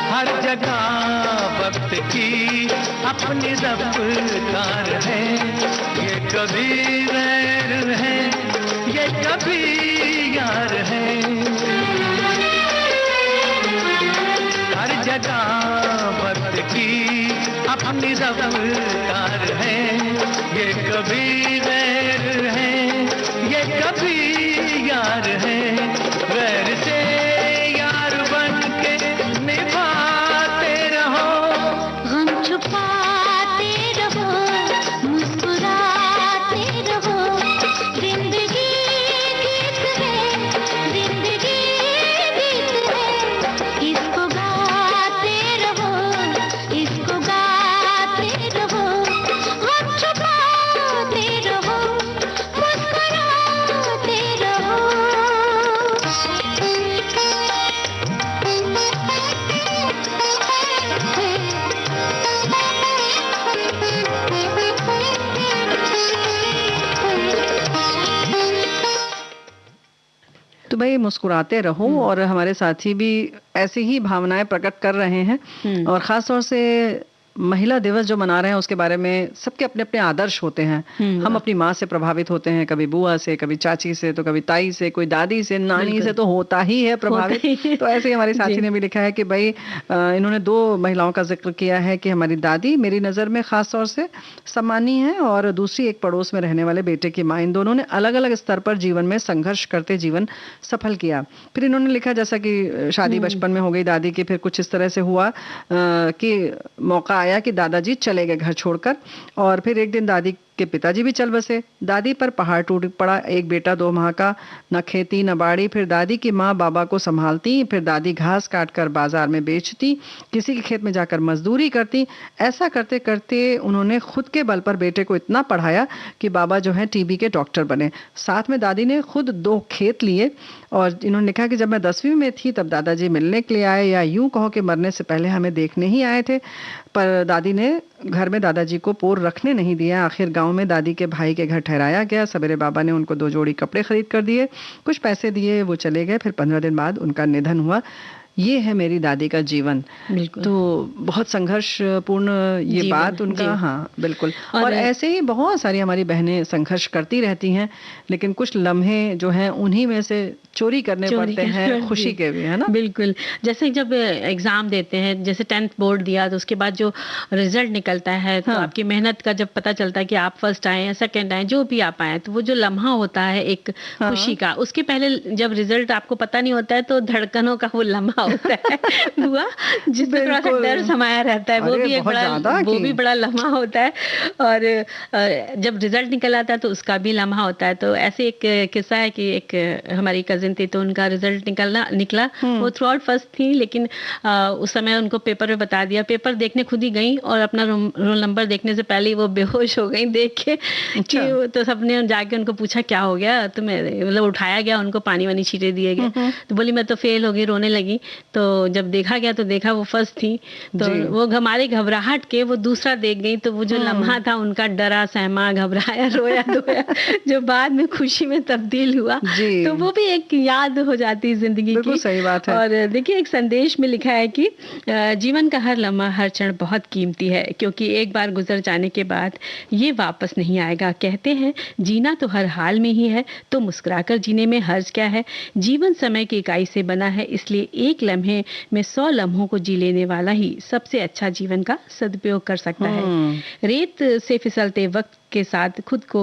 हर जगह वक्त की अपनी रफ्तार है, ये कभी गैर है, ये कभी यार है। हर जगह वक्त की अपनी रफ्तार है, ये कभी गैर है, ये कभी यार है। गैर से यार बन के निभाते रहो, गम छुपाते रहो, मुस्कुराते रहो। जिंदगी गीत है, जिंदगी गीत है। इसको गाते रहो, इसको गाते रहो। गम छुपाते रहो, मुस्कुराते रहो। तो भाई मुस्कुराते रहो, और हमारे साथी भी ऐसी ही भावनाएं प्रकट कर रहे हैं। और खास तौर से महिला दिवस जो मना रहे हैं उसके बारे में सबके अपने अपने आदर्श होते हैं। हम अपनी माँ से प्रभावित होते हैं, कभी बुआ से, कभी चाची से, तो कभी ताई से, कोई दादी से, नानी से, तो होता ही है प्रभावित। तो ऐसे ही हमारे साथी ने भी लिखा है कि भाई इन्होंने दो महिलाओं का जिक्र किया है कि हमारी दादी मेरी नज़र में खास तौर से सम्मानी है, और दूसरी एक पड़ोस में रहने वाले बेटे की माँ। इन दोनों ने अलग अलग स्तर पर जीवन में संघर्ष करते जीवन सफल किया। फिर इन्होंने लिखा जैसा कि शादी बचपन में हो गई दादी की, फिर कुछ इस तरह से हुआ कि मौका आया कि दादाजी चले गए घर छोड़कर, और फिर एक दिन दादी के पिताजी भी चल बसे। दादी पर पहाड़ टूट पड़ा, एक बेटा 2 माह का, न खेती न बाड़ी। फिर दादी की माँ बाबा को संभालती, फिर दादी घास काट कर बाजार में बेचती, किसी के खेत में जाकर मजदूरी करती। ऐसा करते करते उन्होंने खुद के बल पर बेटे को इतना पढ़ाया कि बाबा जो है टीबी के डॉक्टर बने। साथ में दादी ने खुद 2 खेत लिए, और इन्होंने लिखा कि जब मैं 10वीं में थी तब दादाजी मिलने के लिए आए, या यूं कहो कि मरने से पहले हमें देखने ही आए थे। पर दादी ने घर में दादाजी को पोर रखने नहीं दिया। आखिर गांव में दादी के भाई के घर ठहराया गया। सवेरे बाबा ने उनको 2 जोड़ी कपड़े खरीद कर दिए, कुछ पैसे दिए, वो चले गए। फिर 15 दिन बाद उनका निधन हुआ। ये है मेरी दादी का जीवन। बिल्कुल। तो बहुत संघर्षपूर्ण ये जीवन, बात उनका। जी। हाँ बिल्कुल। और और ऐसे ही बहुत सारी हमारी बहनें संघर्ष करती रहती हैं, लेकिन कुछ लम्हे जो हैं उन्हीं में से चोरी करने पड़ते हैं, खुशी के भी, है ना। बिल्कुल। जैसे जब एग्जाम देते हैं, जैसे 10th बोर्ड दिया, तो उसके बाद जो रिजल्ट निकलता है, तो हाँ। आपकी मेहनत का जब पता चलता है कि आप फर्स्ट आए या सेकंड आए, जो भी आप आए, तो वो जो लम्हा होता है एक हाँ। खुशी का, उसके पहले जब रिजल्ट आपको पता नहीं होता है तो धड़कनों का वो लम्हा होता है बुआ, जिसमें थोड़ा सा बिल्कुल। डर समाया रहता है। वो अरे भी एक बहुत ज्यादा बड़ा, वो कि- भी बड़ा लम्हा होता है। और जब रिजल्ट निकल आता है तो उसका भी लम्हा होता है। तो ऐसे एक किस्सा है कि एक हमारी कजिन थी, तो उनका रिजल्ट निकला। वो थ्रू आउट फर्स्ट थी, लेकिन उस समय उनको पेपर में बता दिया। पेपर देखने खुद ही गई, और अपना रोल नंबर देखने से पहले ही वो बेहोश हो गई देख के कि, तो सबने जाके उनको पूछा क्या हो गया, तो मतलब उठाया गया, उनको पानी वानी छीटे दिए गए। तो बोली मैं तो फेल हो गई, रोने लगी। तो जब देखा गया तो देखा वो फर्स्ट थी। तो जी। वो हमारे घबराहट के वो दूसरा देख गई, तो वो जो लम्हा था उनका डरा सहमा, घबराया, रोया धोया, जो बाद में खुशी में तब्दील हुआ। जी। तो वो भी एक याद हो जाती है जिंदगी बिल्कुल की। सही बात है। और देखिए एक संदेश में लिखा है कि जीवन का हर लम्हा, हर क्षण बहुत कीमती है, क्योंकि एक बार गुजर जाने के बाद ये वापस नहीं आएगा। कहते हैं जीना तो हर हाल में ही है, तो मुस्कुराकर जीने में हर्ज क्या है। जीवन समय की इकाई से बना है, इसलिए एक लम्हे में 100 लम्हों को जी लेने वाला ही सबसे अच्छा जीवन का सदुपयोग कर सकता है। रेत से फिसलते वक्त के साथ खुद को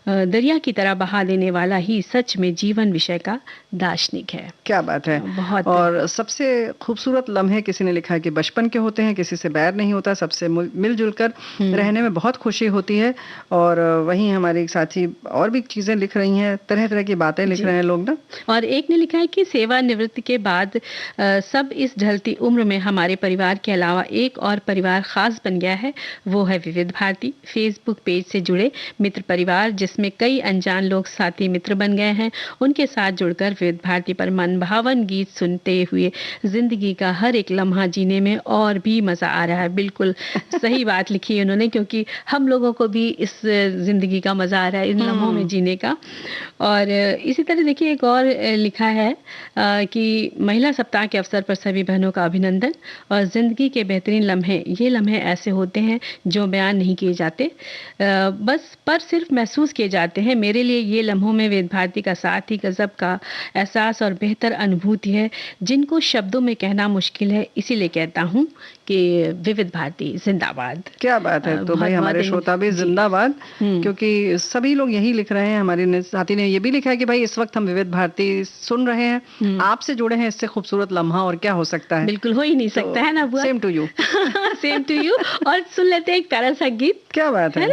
दरिया की तरह बहा देने वाला ही सच में जीवन विषय का दार्शनिक है। क्या बात है। बहुत। और सबसे खूबसूरत लम्हे किसी ने लिखा है कि बचपन के होते हैं, किसी से बैर नहीं होता, सबसे मिलजुल कर रहने में बहुत खुशी होती है। और वहीं हमारे एक साथी और भी चीजें लिख रही हैं, तरह तरह की बातें लिख रहे हैं लोग ना। और एक ने लिखा है कि सेवानिवृत्ति के बाद सब इस ढलती उम्र में हमारे परिवार के अलावा एक और परिवार खास बन गया है, वो है विविध भारती। फेसबुक पेज से जुड़े मित्र परिवार, जिसमें कई अनजान लोग साथी मित्र बन गए हैं, उनके साथ जुड़कर विविध भारती पर मनभावन गीत सुनते हुए जिंदगी का हर एक लम्हा जीने में और भी मजा आ रहा है। बिल्कुल सही बात लिखी है उन्होंने, क्योंकि हम लोगों को भी इस जिंदगी का मजा आ रहा है, इन लम्हों में जीने का। और इसी तरह देखिए एक और लिखा है कि महिला सप्ताह के अवसर पर सभी बहनों का अभिनंदन। और जिंदगी के बेहतरीन लम्हे, ये लम्हे ऐसे होते हैं जो बयान नहीं किए जाते, बस पर सिर्फ महसूस किए जाते हैं। मेरे लिए ये लम्हों में विविध भारती का साथ ही गजब का एहसास और बेहतर अनुभूति है, जिनको शब्दों में कहना मुश्किल है। इसीलिए कहता हूँ कि विविध भारती जिंदाबाद। क्या बात है। तो भाई हमारे श्रोता भी जिंदाबाद, क्योंकि सभी लोग यही लिख रहे हैं। हमारे साथी ने ये भी लिखा है कि भाई इस वक्त हम विविध भारती सुन रहे हैं, आपसे जुड़े हैं, इससे खूबसूरत लम्हा और क्या हो सकता है। बिल्कुल हो ही नहीं सकता है ना बुआ। Same to you. Same to you. और सुन लेते हैं एक प्यारा सा गीत। क्या बात है।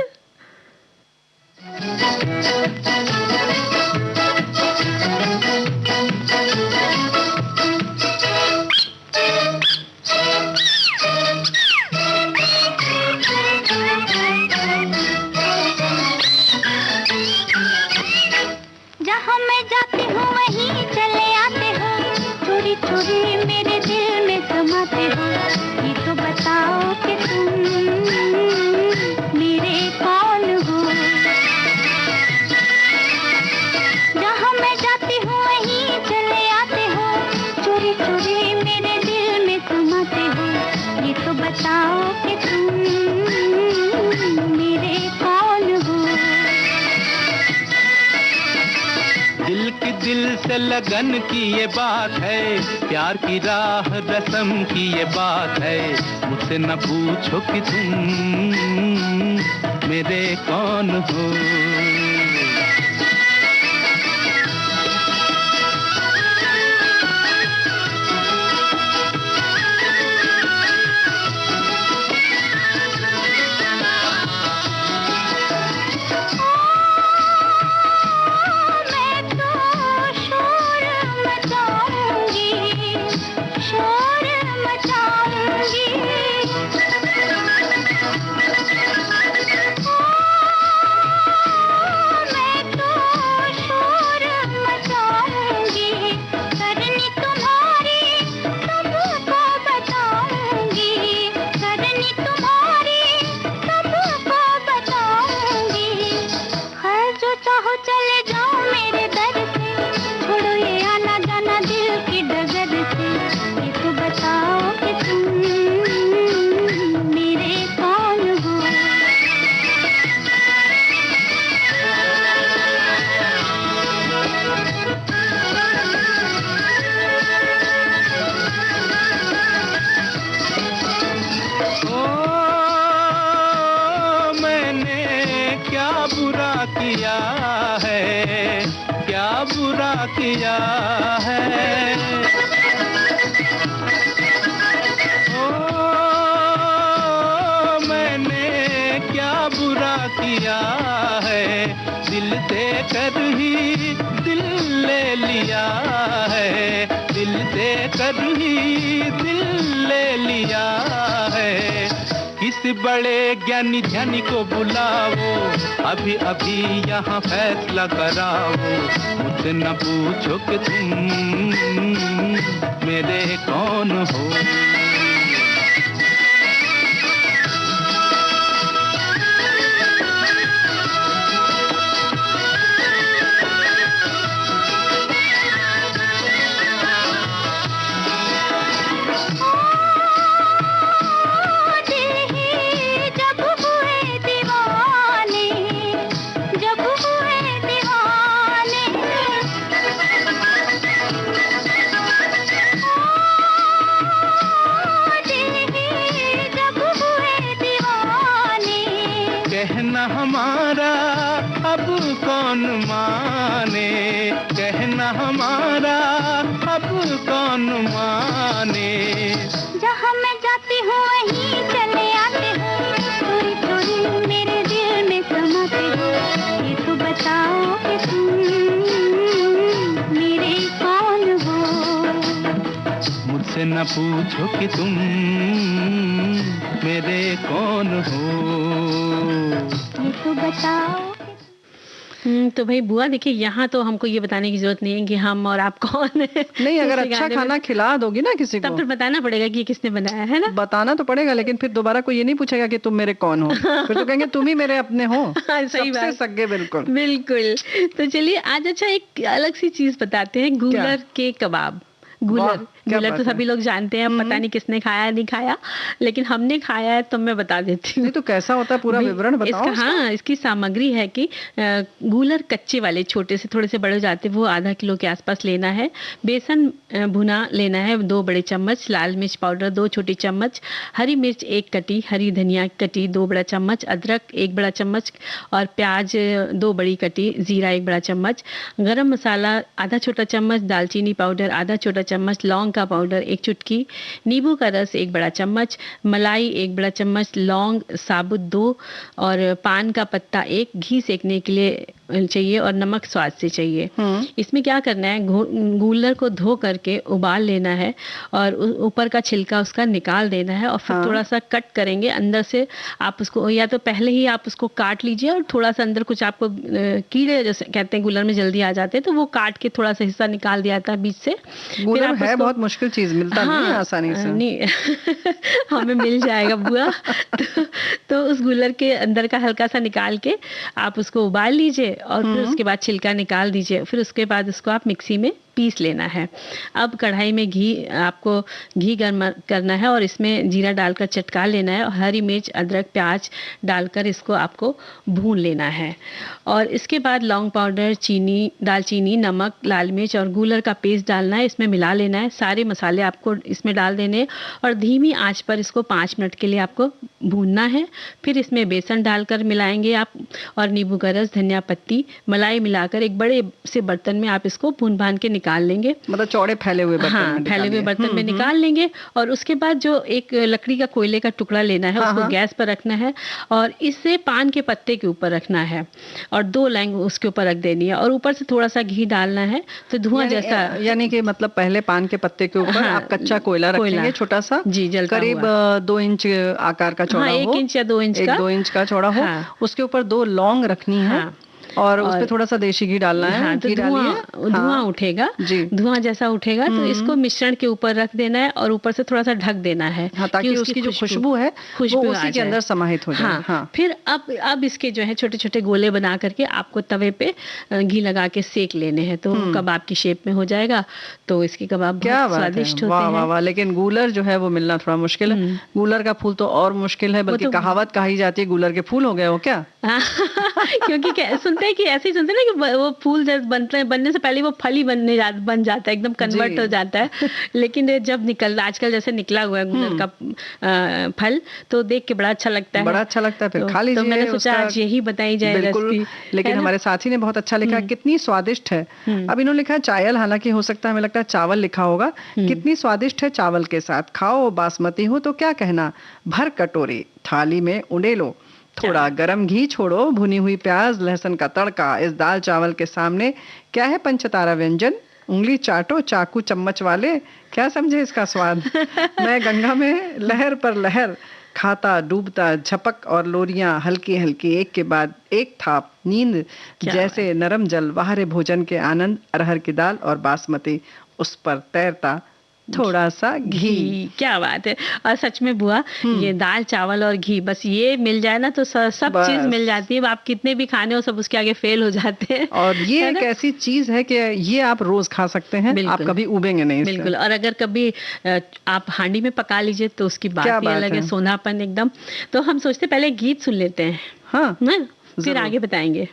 जहाँ मैं जाती हूँ वहीं चले आते हो, चोरी चोरी मेरे दिल में समाते हो। ये तो बताओ कि तुम मेरे कौन हो। जहाँ मैं जाती हूँ वहीं चले आते हो, चोरी चोरी मेरे दिल में समाते हो। ये तो बताओ कि तुम मेरे कौन हो। दिल की दिल से लगन की ये बात है, प्यार की राह रस्म की ये बात है। मुझसे न पूछो कि तुम मेरे कौन हो। किया है ओ मैंने क्या बुरा किया है, दिल देकर ही दिल ले लिया है, दिल देकर ही दिल ले लिया है। किसी बड़े ज्ञानी ध्यानी को बुलाओ, अभी अभी यहाँ फैसला कराओ। मुझसे न पूछो कि तुम मेरे कौन हो। हमारा अब कौन माने, कहना हमारा अब कौन माने। जहाँ मैं जाती हूँ वहीं चले आते हो, चोरी चोरी मेरे दिल में समाते हो। ये तो बताओ कि तुम मेरे कौन हो। मुझसे न पूछो कि तुम मेरे कौन हो, ये तो बताओ। तो भाई बुआ देखिए, यहाँ तो हमको ये बताने की जरूरत नहीं है कि हम और आप कौन है। नहीं, अगर अच्छा खाना खिला दोगी ना किसी तब को, फिर बताना पड़ेगा कि ये किसने बनाया है ना। बताना तो पड़ेगा, लेकिन फिर दोबारा कोई ये नहीं पूछेगा कि तुम मेरे कौन हो, फिर तो कहेंगे तुम ही मेरे अपने हो। हाँ, सही सबसे बात, सगे, बिल्कुल बिल्कुल। तो चलिए आज अच्छा एक अलग सी चीज बताते हैं, गूलर के कबाब। गूलर, गूलर तो सभी लोग जानते हैं, पता नहीं किसने खाया नहीं खाया, लेकिन हमने खाया है तो मैं बता देती हूँ। नहीं तो कैसा होता है, पूरा विवरण बताओ। हाँ, इसकी सामग्री है कि गूलर कच्चे वाले छोटे से थोड़े से बड़े हो जाते हैं, वो आधा किलो के आसपास लेना है। बेसन भुना लेना है 2 बड़े चम्मच, लाल मिर्च पाउडर 2 छोटी चम्मच, हरी मिर्च 1 कटी, हरी धनिया कटी 2 बड़ा चम्मच, अदरक 1 बड़ा चम्मच और प्याज 2 बड़ी कटी, जीरा 1 बड़ा चम्मच, गरम मसाला आधा छोटा चम्मच, दालचीनी पाउडर आधा छोटा चम्मच, लौंग का पाउडर 1 चुटकी, नींबू का रस 1 बड़ा चम्मच, मलाई 1 बड़ा चम्मच, लौंग साबुत 2 और पान का पत्ता 1, घी सेकने के लिए चाहिए और नमक स्वाद से चाहिए। इसमें क्या करना है, गूलर को धो करके उबाल लेना है और ऊपर का छिलका उसका निकाल देना है और फिर थोड़ा सा कट करेंगे अंदर से। आप उसको या तो पहले ही आप उसको काट लीजिए और थोड़ा सा अंदर कुछ आपको कीड़े जैसे कहते हैं गूलर में जल्दी आ जाते हैं, तो वो काट के थोड़ा सा हिस्सा निकाल दिया था बीच से। गूलर है बहुत मुश्किल चीज, मिलता नहीं है आसानी से। नहीं हमें मिल जाएगा बुआ। तो उस गूलर के अंदर का हल्का सा निकाल के आप उसको उबाल लीजिए और फिर उसके बाद छिलका निकाल दीजिए। फिर उसके बाद उसको आप मिक्सी में पीस लेना है। अब कढ़ाई में आपको घी गर्म करना है और इसमें जीरा डालकर चटका लेना है और हरी मिर्च अदरक प्याज डालकर इसको आपको भून लेना है। और इसके बाद लौंग पाउडर, चीनी, दालचीनी, नमक, लाल मिर्च और गूलर का पेस्ट डालना है, इसमें मिला लेना है। सारे मसाले आपको इसमें डाल देने और धीमी आंच पर इसको 5 मिनट के लिए आपको भूनना है। फिर इसमें बेसन डालकर मिलाएंगे आप और नींबू का रस, धनिया पत्ती, मलाई मिलाकर एक बड़े से बर्तन में आप इसको भून भान के निकाल लेंगे। मतलब चौड़े फैले हुए बर्तन में फैले हुए बर्तन में निकाल लेंगे। और उसके बाद जो एक लकड़ी का कोयले का टुकड़ा लेना है, उसको गैस पर रखना है और इसे पान के पत्ते के ऊपर रखना है और 2 लौंग उसके ऊपर रख देनी है और ऊपर से थोड़ा सा घी डालना है तो धुआं जैसा, यानी कि मतलब पहले पान के पत्ते के ऊपर आप कच्चा कोयला रखेंगे, छोटा सा, जी, जलता करीब 2 इंच आकार का चौड़ा हो, 1 इंच या 2 इंच का, 2 इंच का चौड़ा हो। उसके ऊपर 2 लौंग रखनी है और उस पे थोड़ा सा देशी घी डालना है। हाँ, तो धुआं उठेगा, धुआं जैसा उठेगा तो इसको मिश्रण के ऊपर रख देना है और ऊपर से थोड़ा सा ढक देना है ताकि उसकी जो खुशबू है वो उसी के अंदर समाहित हो जाए। फिर अब इसके जो है छोटे छोटे गोले बना करके आपको तवे पे घी लगा के सेक लेने हैं तो कबाब की शेप में हो जाएगा। तो इसके कबाब बहुत स्वादिष्ट होते हैं। वाह, लेकिन गूलर जो है वो मिलना थोड़ा मुश्किल है। गूलर का फूल तो और मुश्किल है, बल्कि कहावत कही जाती है गूलर के फूल हो गए हो क्या। क्योंकि सुनते हैं कि ऐसे ही सुनते हैं ना कि वो फूल बनने से पहले वो फल ही बन जाता है, एकदम कन्वर्ट हो जाता है। लेकिन जब आजकल जैसे निकला हुआ है गूलर का फल तो देख के बड़ा अच्छा लगता है, बड़ा अच्छा लगता है। फिर खा लीजिए। तो मैंने सोचा आज यही बताई जाए रेसिपी। लेकिन हमारे साथी ने बहुत अच्छा लिखा, कितनी स्वादिष्ट है। अब इन्होंने लिखा है चायल, हालांकि हो सकता है हमें लगता है चावल लिखा होगा। कितनी स्वादिष्ट है चावल के साथ, खाओ बासमती हो तो क्या कहना, भर कटोरी थाली में उंडेलो, थोड़ा गरम घी छोड़ो, भुनी हुई प्याज लहसुन का तड़का, इस दाल चावल के सामने क्या है पंचतारा व्यंजन, उंगली चाटो चाकू चम्मच वाले, क्या समझे इसका स्वाद। मैं गंगा में लहर पर लहर खाता डूबता, झपक और लोरियां हल्की हल्की एक के बाद एक थाप, नींद जैसे नरम जल, बाहरे भोजन के आनंद, अरहर की दाल और बासमती, उस पर तैरता थोड़ा सा घी। क्या बात है। और सच में बुआ ये दाल चावल और घी बस ये मिल जाए ना तो सब चीज मिल जाती है। आप कितने भी खाने हो सब उसके आगे फेल हो जाते हैं। और ये एक ऐसी चीज है कि ये आप रोज खा सकते हैं, आप कभी उबेंगे नहीं। बिल्कुल। और अगर कभी आप हांडी में पका लीजिए तो उसकी बात ही अलग है, सोनापन एकदम। तो हम सोचते पहले गीत सुन लेते हैं, हाँ ना फिर आगे बताएंगे।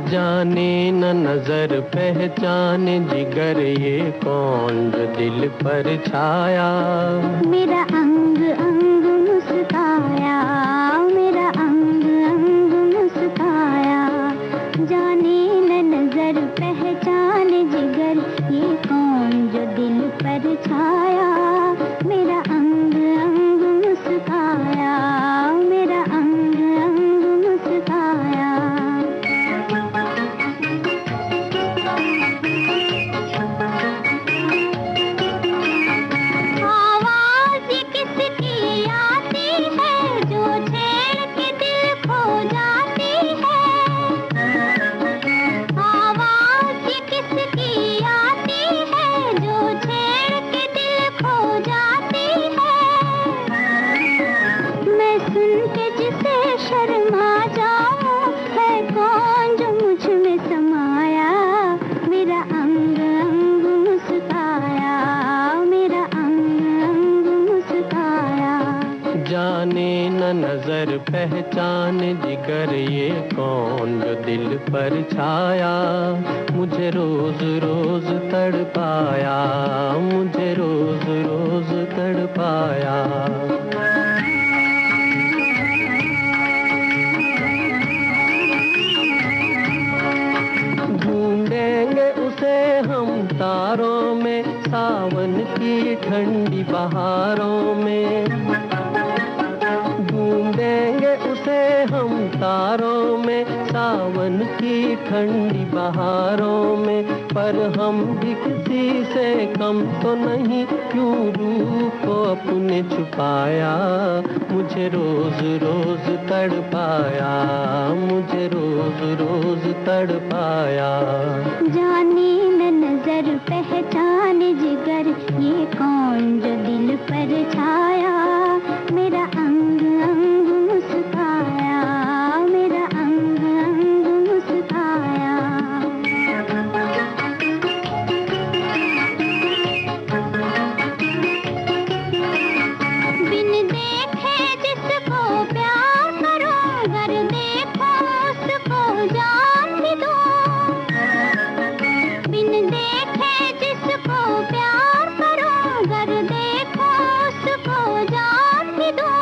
जाने न नजर पहचाने जिगर, ये कौन जो दिल पर छाया, मेरा अंग अंग मुस्काया, मेरा अंग अंग मुस्काया, न नजर पहचान जिगर, ये कौन जो दिल पर छाया, मुझे रोज रोज तड़पाया, मुझे रोज रोज तड़पाया। ढूंढेंगे उसे हम तारों में, सावन की ठंडी बहारों में, ढूंढेंगे उसे हम तारों में, सावन की ठंडी बहारों में, पर हम भी किसी से कम तो नहीं, क्यों रूप को अपने छुपाया, मुझे रोज रोज तड़पाया, मुझे रोज रोज तड़पाया। जाने न नजर पहचान जिगर, ये कौन जो दिल पर छाया, मेरा अंग अंग मुस्काया, मेरा अंग अंग मुस्काया। बिन देखे जिसको प्यार करूं, गर देखो उसको जान भी दूं। बिन देखे जिसको प्यार करूं, गर देखो उसको जान भी दूं।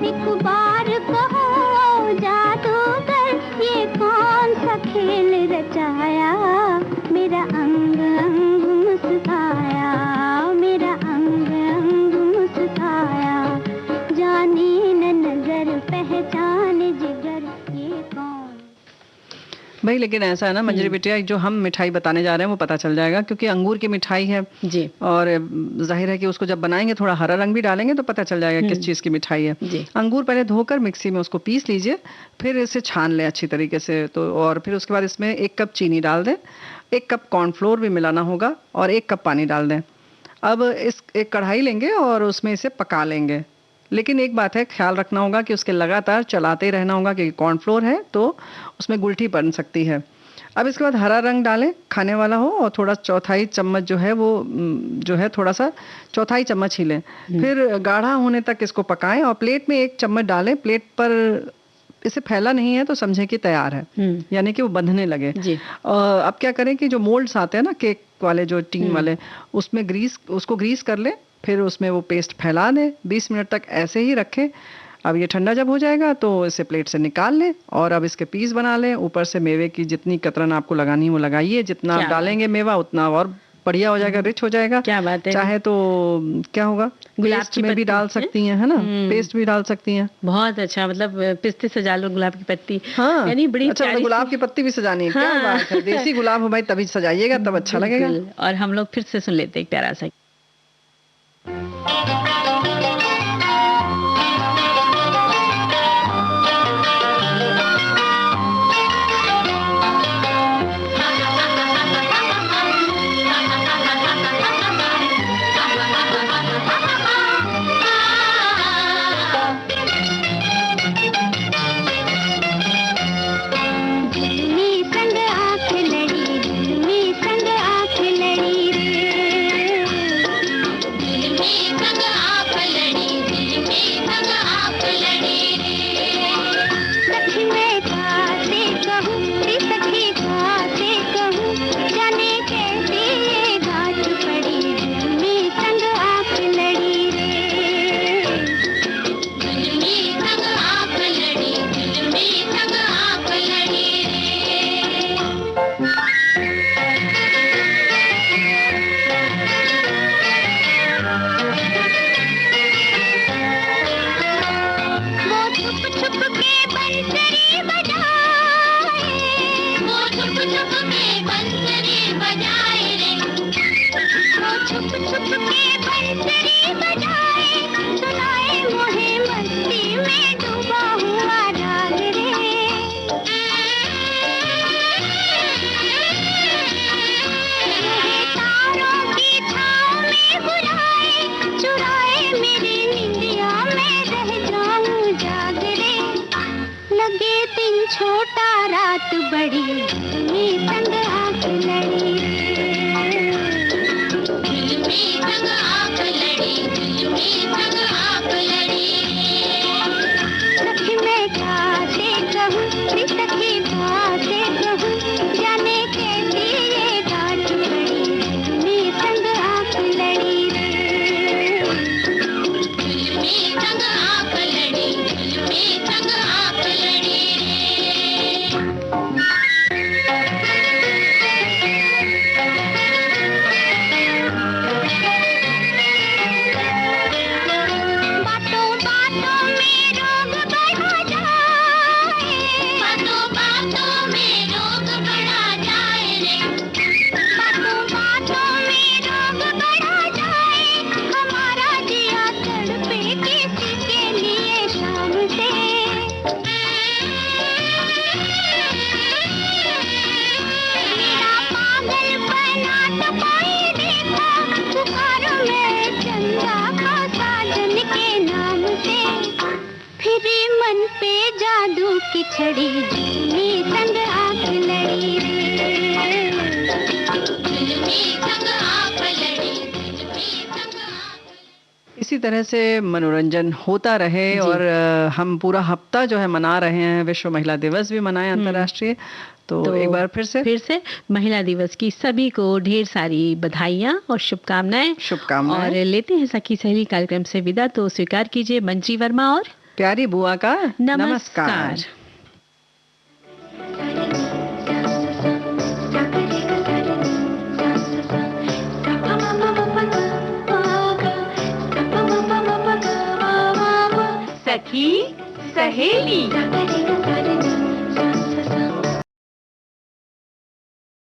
एक बार कहो ओ जादूगर, ये कौन सा खेल रचाया, मेरा अंग अंग मुस्काया, मेरा अंग अंग मुस्काया। जाने न नजर पहचान जिगर, ये कौन। भाई लेकिन ऐसा है ना मंजरी बिटिया, जो हम मिठाई बताने जा रहे हैं वो पता चल जाएगा, क्योंकि अंगूर की मिठाई है जी और जाहिर है कि उसको जब बनाएंगे थोड़ा हरा रंग भी डालेंगे तो पता चल जाएगा किस चीज़ की मिठाई है। जी। अंगूर पहले धोकर मिक्सी में उसको पीस लीजिए, फिर इसे छान लें अच्छी तरीके से, तो और फिर उसके बाद इसमें 1 कप चीनी डाल दें, 1 कप कॉर्नफ्लोर भी मिलाना होगा और 1 कप पानी डाल दें। अब एक कढ़ाई लेंगे और उसमें इसे पका लेंगे, लेकिन एक बात है, ख्याल रखना होगा कि उसके लगातार चलाते रहना होगा, क्योंकि कॉर्नफ्लोर है तो उसमें गुलठी बन सकती है। अब इसके बाद हरा रंग डालें, खाने वाला हो, और थोड़ा चौथाई चम्मच जो है वो जो है थोड़ा सा चौथाई चम्मच ही लें। फिर गाढ़ा होने तक इसको पकाएं और प्लेट में 1 चम्मच डालें। प्लेट पर इसे फैला नहीं है तो समझें कि तैयार है, यानी कि वो बंधने लगे। जी। अब क्या करें कि जो मोल्ड्स आते हैं ना केक वाले, जो टीन वाले, उसमें उसको ग्रीस कर लें, फिर उसमें वो पेस्ट फैला दें, 20 मिनट तक ऐसे ही रखें। अब ये ठंडा जब हो जाएगा तो इसे प्लेट से निकाल लें और अब इसके पीस बना लें। ऊपर से मेवे की जितनी कतरन आपको लगानी है वो लगाइए, जितना आप डालेंगे मेवा उतना और बढ़िया हो जाएगा, रिच हो जाएगा। क्या बात है। चाहे तो क्या होगा, गुलाब की में भी डाल सकती हैं, है ना, पेस्ट भी डाल सकती हैं। बहुत अच्छा, मतलब पिस्ते सजा लो, गुलाब की पत्ती। हाँ, यानी बड़ी अच्छा, मतलब गुलाब की पत्ती भी सजानी है। क्या बात है, देसी गुलाब हो भाई तभी सजाइएगा, तब अच्छा लगेगा। और हम लोग फिर से सुन लेते हैं एक प्यारा सा। छोटा रात बड़ी में संग आंख लड़ी, दिल में संग आंख लड़ी, दिल में संग आंख लड़ी। मेरे मन पे जादू की छड़ी, जुल्मी संग आंख लड़ी रे, जुल्मी संग आंख लड़ी, जुल्मी संग आंख। इसी तरह से मनोरंजन होता रहे और हम पूरा हफ्ता जो है मना रहे हैं, विश्व महिला दिवस भी मनाए अंतर्राष्ट्रीय। तो एक बार फिर से महिला दिवस की सभी को ढेर सारी बधाइयाँ और शुभकामनाएं। और लेते हैं सखी सहेली कार्यक्रम से विदा। तो स्वीकार कीजिए मंजी वर्मा और प्यारी बुआ का नमस्कार। सखी सहेली।